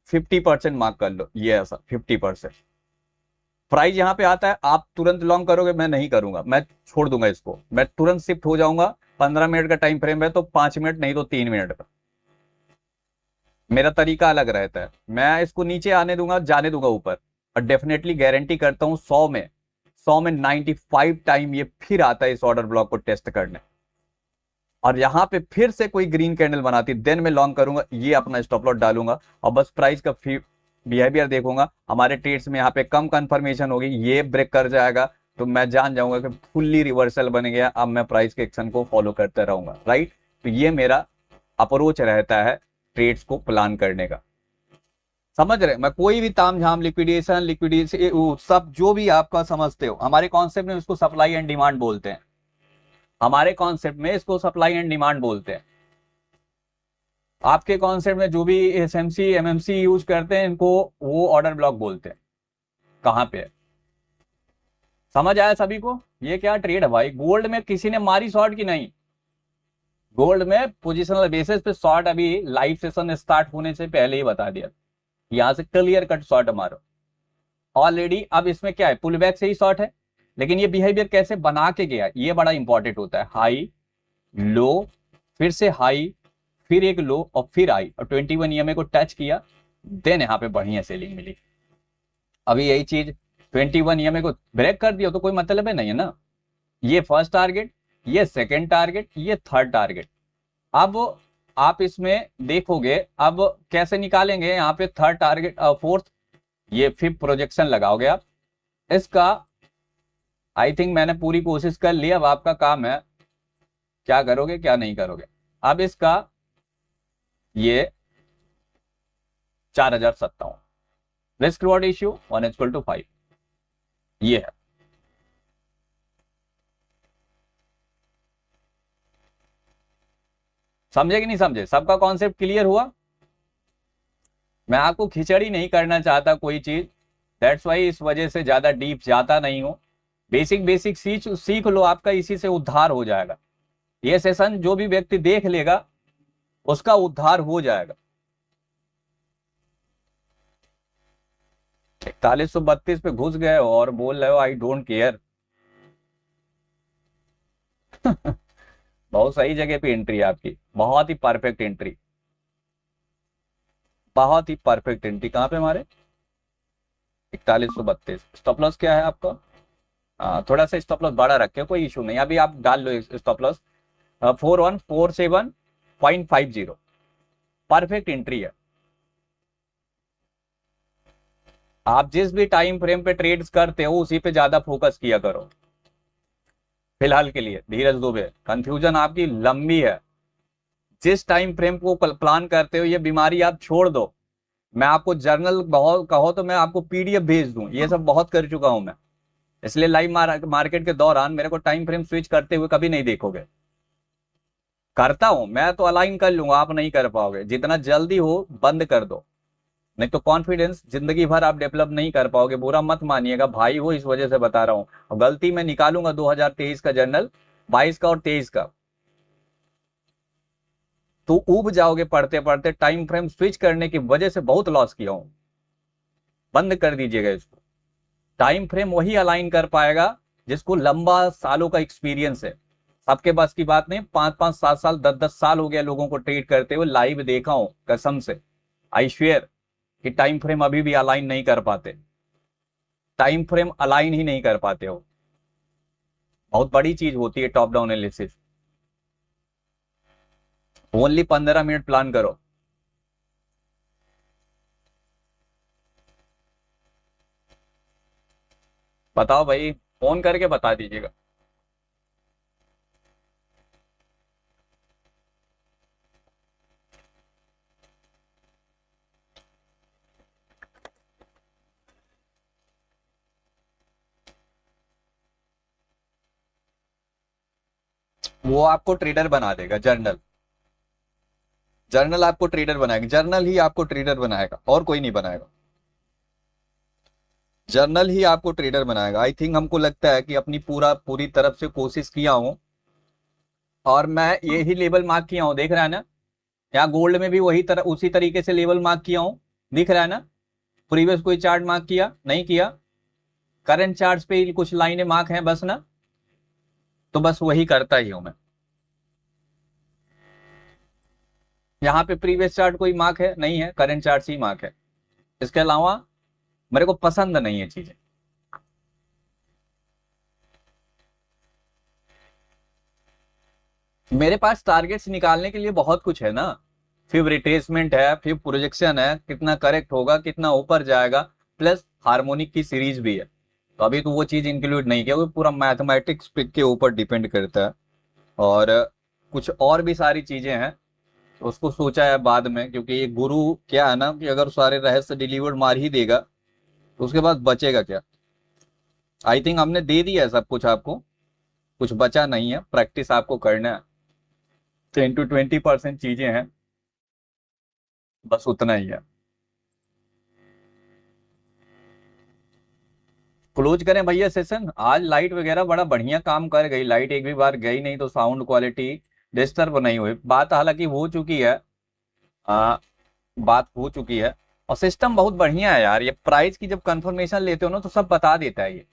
50% मार्क कर लो, ये ऐसा 50%। प्राइस यहां पे आता है, आप तुरंत लॉन्ग करोगे? मैं नहीं करूंगा, मैं छोड़ दूंगा इसको, मैं तुरंत शिफ्ट हो जाऊंगा। 15 मिनट का टाइम फ्रेम है तो 5 मिनट नहीं तो 3 मिनट का मेरा तरीका अलग रहता है। मैं इसको नीचे आने दूंगा, जाने दूंगा ऊपर, और डेफिनेटली गारंटी करता हूं 100 में 95 टाइम ये फिर आता है इस ऑर्डर ब्लॉक को टेस्ट करने, और यहां पे फिर से कोई ग्रीन कैंडल बनाती देन मैं लॉन्ग करूंगा, ये अपना स्टॉप लॉस डालूंगा, और बस प्राइस का बिहेवियर देखूंगा। हमारे ट्रेड्स में यहाँ पे कम कंफर्मेशन होगी, ये ब्रेक कर जाएगा तो मैं जान जाऊंगा कि फुल्ली रिवर्सल बन गया, अब मैं प्राइस के एक्शन को फॉलो करते रहूंगा। राइट, तो ये मेरा अप्रोच रहता है ट्रेड्स को प्लान करने का। समझ रहे? मैं कोई भी तामझाम लिक्विडेशन सब जो भी आपका समझते हो, हमारे कॉन्सेप्ट में उसको सप्लाई एंड डिमांड बोलते हैं। हमारे कॉन्सेप्ट में इसको सप्लाई एंड डिमांड बोलते हैं। आपके कॉन्सेप्ट में जो भी एसएमसी एमएमसी यूज करते हैं, इनको वो ऑर्डर ब्लॉक बोलते हैं। कहां पे है? समझ आया सभी को? ये क्या ट्रेड है भाई? गोल्ड में किसी ने मारी शॉर्ट की नहीं? गोल्ड में पोजिशनल बेसिस पे शॉर्ट अभी लाइव सेशन स्टार्ट होने से पहले ही बता दिया, यहां से क्लियर कट शॉर्ट मारो ऑलरेडी। अब इसमें क्या है? पुल बैक से ही शॉर्ट है, लेकिन ये बिहेवियर कैसे बना के गया ये बड़ा इंपॉर्टेंट होता है। हाई लो, फिर से हाई, फिर एक लो, और फिर आई, और 21 ईएमए को टच किया, देन यहाँ पे बढ़िया सेलिंग मिली। अभी यही चीज 21 ईएमए को ब्रेक कर दिया तो कोई मतलब है नहीं है ना। ये फर्स्ट टारगेट, ये सेकेंड टारगेट, ये थर्ड टारगेट। अब आप इसमें देखोगे, अब कैसे निकालेंगे यहाँ पे थर्ड टारगेट, फोर्थ, ये फिफ्थ प्रोजेक्शन लगाओगे आप इसका। आई थिंक मैंने पूरी कोशिश कर ली, अब आपका काम है क्या करोगे क्या नहीं करोगे। अब इसका ये 4057, रिस्क रिवॉर्ड रेशियो 1:5, ये है। समझे कि नहीं समझे? सबका कॉन्सेप्ट क्लियर हुआ? मैं आपको खिचड़ी नहीं करना चाहता कोई चीज, दैट्स वाई इस वजह से ज्यादा डीप जाता नहीं हूं। बेसिक बेसिक सीख सीख लो, आपका इसी से उद्धार हो जाएगा। ये सेशन जो भी व्यक्ति देख लेगा उसका उद्धार हो जाएगा। 4132 पे घुस गए हो और बोल रहे हो आई डोंट केयर। बहुत सही जगह पे एंट्री है आपकी, बहुत ही परफेक्ट एंट्री, बहुत ही परफेक्ट एंट्री। कहाँ पे हमारे 4132 स्टॉप लॉस क्या है आपका? थोड़ा सा स्टॉप लॉस बड़ा रखे, कोई इशू नहीं, अभी आप डाल लो स्टॉप लॉस 4147.50। परफेक्ट एंट्री है। आप जिस भी टाइम फ्रेम पे ट्रेड्स करते हो उसी पे ज्यादा फोकस किया करो फिलहाल के लिए। धीरज दुबे, कंफ्यूजन आपकी लंबी है। जिस टाइम फ्रेम को प्लान करते हो ये बीमारी आप छोड़ दो। मैं आपको जर्नल बहुत कहो तो मैं आपको पीडीएफ भेज दूं, ये सब बहुत कर चुका हूं मैं। इसलिए लाइव मार्केट के दौरान मेरे को टाइम फ्रेम स्विच करते हुए कभी नहीं देखोगे। करता हूं मैं तो अलाइन कर लूंगा, आप नहीं कर पाओगे। जितना जल्दी हो बंद कर दो, नहीं तो कॉन्फिडेंस जिंदगी भर आप डेवलप नहीं कर पाओगे। बुरा मत मानिएगा भाई, वो इस वजह से बता रहा हूं। और गलती मैं निकालूंगा 2023 का जर्नल, 22 का और 23 का, तो उब जाओगे पढ़ते पढ़ते। टाइम फ्रेम स्विच करने की वजह से बहुत लॉस किया हूं, बंद कर दीजिएगा इसको। टाइम फ्रेम वही अलाइन कर पाएगा जिसको लंबा सालों का एक्सपीरियंस है। सबके बस की बात नहीं। 5-5 7 साल 10-10 साल हो गया लोगों को ट्रेड करते हुए, लाइव देखा हूं कसम से। आई श्वेयर कि टाइम फ्रेम अभी भी अलाइन नहीं कर पाते, टाइम फ्रेम अलाइन ही नहीं कर पाते हो। बहुत बड़ी चीज होती है top down analysis. Only 15 minute plan करो। बताओ भाई, फोन करके बता दीजिएगा। वो आपको ट्रेडर बना देगा, जर्नल। जर्नल आपको ट्रेडर बनाएगा, जर्नल ही आपको ट्रेडर बनाएगा, और कोई नहीं बनाएगा। जर्नल ही आपको ट्रेडर बनाएगा। आई थिंक हमको लगता है कि अपनी पूरी तरफ से कोशिश किया हूं, और मैं यही लेवल मार्क किया हूं, देख रहा है ना? यहाँ गोल्ड में भी वही तरह उसी तरीके से लेवल मार्क किया हूं, दिख रहा है ना? प्रीवियस कोई चार्ट मार्क किया नहीं किया? करंट चार्ट पे ही कुछ लाइनें मार्क हैं बस ना, तो बस वही करता ही हूं मैं। यहाँ पे प्रीवियस चार्ट कोई मार्क है नहीं है, करंट चार्ट ही मार्क है। इसके अलावा मेरे को पसंद नहीं है चीजें। मेरे पास टारगेट्स निकालने के लिए बहुत कुछ है ना। फिर रिट्रेसमेंट है, फिर प्रोजेक्शन है, कितना करेक्ट होगा, कितना ऊपर जाएगा, प्लस हार्मोनिक की सीरीज भी है। तो अभी तो वो चीज इंक्लूड नहीं किया, वो पूरा मैथमेटिक्स के ऊपर डिपेंड करता है। और कुछ और भी सारी चीजें हैं, तो उसको सोचा है बाद में, क्योंकि ये गुरु क्या है ना कि अगर सारे रहस्य डिलीवर्ड मार ही देगा तो उसके बाद बचेगा क्या? आई थिंक हमने दे दिया है सब कुछ आपको, कुछ बचा नहीं है। प्रैक्टिस आपको करना है, 10 to 20% चीजें हैं, बस उतना ही है। क्लोज करें भैया सेशन। आज लाइट वगैरह बड़ा बढ़िया काम कर गई, लाइट एक भी बार गई नहीं तो साउंड क्वालिटी डिस्टर्ब नहीं हुई। बात हालांकि हो चुकी है, आ, बात हो चुकी है। और सिस्टम बहुत बढ़िया है यार, ये प्राइस की जब कंफर्मेशन लेते हो ना तो सब बता देता है ये,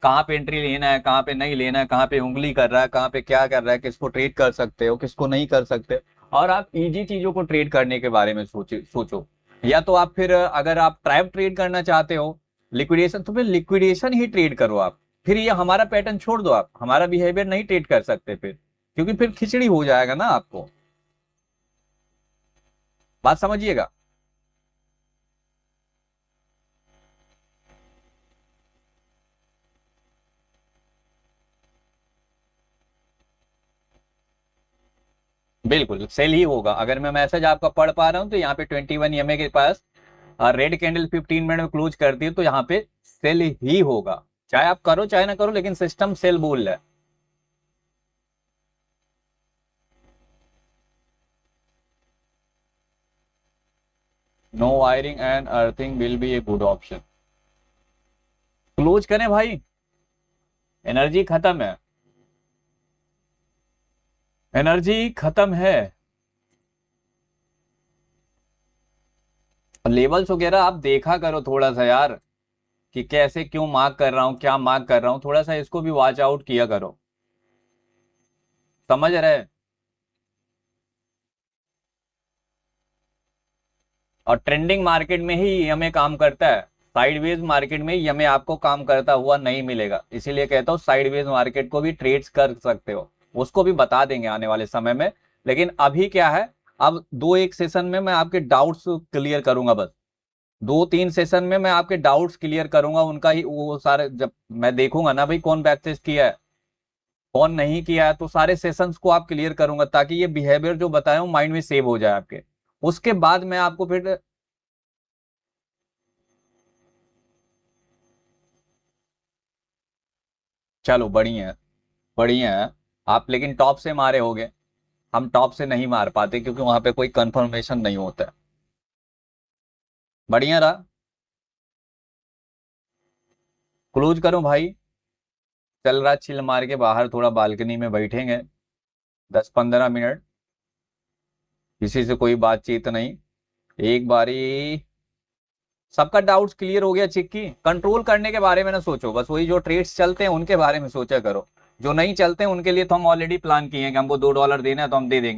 कहाँ पे एंट्री लेना है, कहाँ पे नहीं लेना है, कहाँ पे उंगली कर रहा है, कहाँ पे क्या कर रहा है, किसको ट्रेड कर सकते हो, किसको नहीं कर सकते। और आप इजी चीजों को ट्रेड करने के बारे में सोचो। या तो आप फिर अगर आप ट्रैप ट्रेड करना चाहते हो, लिक्विडेशन, तो फिर लिक्विडेशन ही ट्रेड करो आप। फिर ये हमारा पैटर्न छोड़ दो, आप हमारा बिहेवियर नहीं ट्रेड कर सकते फिर, क्योंकि फिर खिचड़ी हो जाएगा ना आपको। बात समझिएगा। बिल्कुल सेल ही होगा। अगर मैं मैसेज आपका पढ़ पा रहा हूं तो यहाँ पे 21 EMA के पास रेड कैंडल 15 मिनट में क्लोज करती है, तो यहाँ पे सेल ही होगा। चाहे आप करो चाहे ना करो, लेकिन सिस्टम सेल बोल रहा है। No wiring and earthing will be a good option. Close करें भाई, एनर्जी खत्म है, एनर्जी खत्म है। लेवल्स वगैरह आप देखा करो थोड़ा सा यार, कि कैसे क्यों मार्क कर रहा हूँ, क्या मार्क कर रहा हूँ, थोड़ा सा इसको भी वॉच आउट किया करो, समझ रहे। और ट्रेंडिंग मार्केट में ही ईएमए काम करता है, साइडवेज मार्केट में ईएमए आपको काम करता हुआ नहीं मिलेगा। इसीलिए कहता हूँ साइडवेज मार्केट को भी ट्रेड्स कर सकते हो, उसको भी बता देंगे आने वाले समय में। लेकिन अभी क्या है, अब दो एक सेशन में मैं आपके डाउट्स क्लियर करूंगा, बस दो तीन सेशन में मैं आपके डाउट्स क्लियर करूंगा, उनका ही वो सारे जब मैं देखूंगा ना भाई कौन बैक टेस्ट किया है कौन नहीं किया है, तो सारे सेशंस को आप क्लियर करूंगा, ताकि ये बिहेवियर जो बताया हूँ माइंड में सेव हो जाए आपके। उसके बाद मैं आपको फिर, चलो बढ़िया है, बढ़िया है। आप लेकिन टॉप से मारे होगे, हम टॉप से नहीं मार पाते क्योंकि वहां पे कोई कंफर्मेशन नहीं होता है। बढ़िया रहा। क्लोज करूं भाई, चल रहा चिल मार के बाहर थोड़ा बालकनी में बैठेंगे 10-15 मिनट, किसी से कोई बातचीत नहीं, एक बारी सबका डाउट्स क्लियर हो गया। चिक्की कंट्रोल करने के बारे में ना सोचो, बस वही जो ट्रेड्स चलते हैं उनके बारे में सोचा करो, जो नहीं चलते हैं उनके लिए तो हम ऑलरेडी प्लान किए हैं कि हमको $2 देना है तो हम दे देंगे।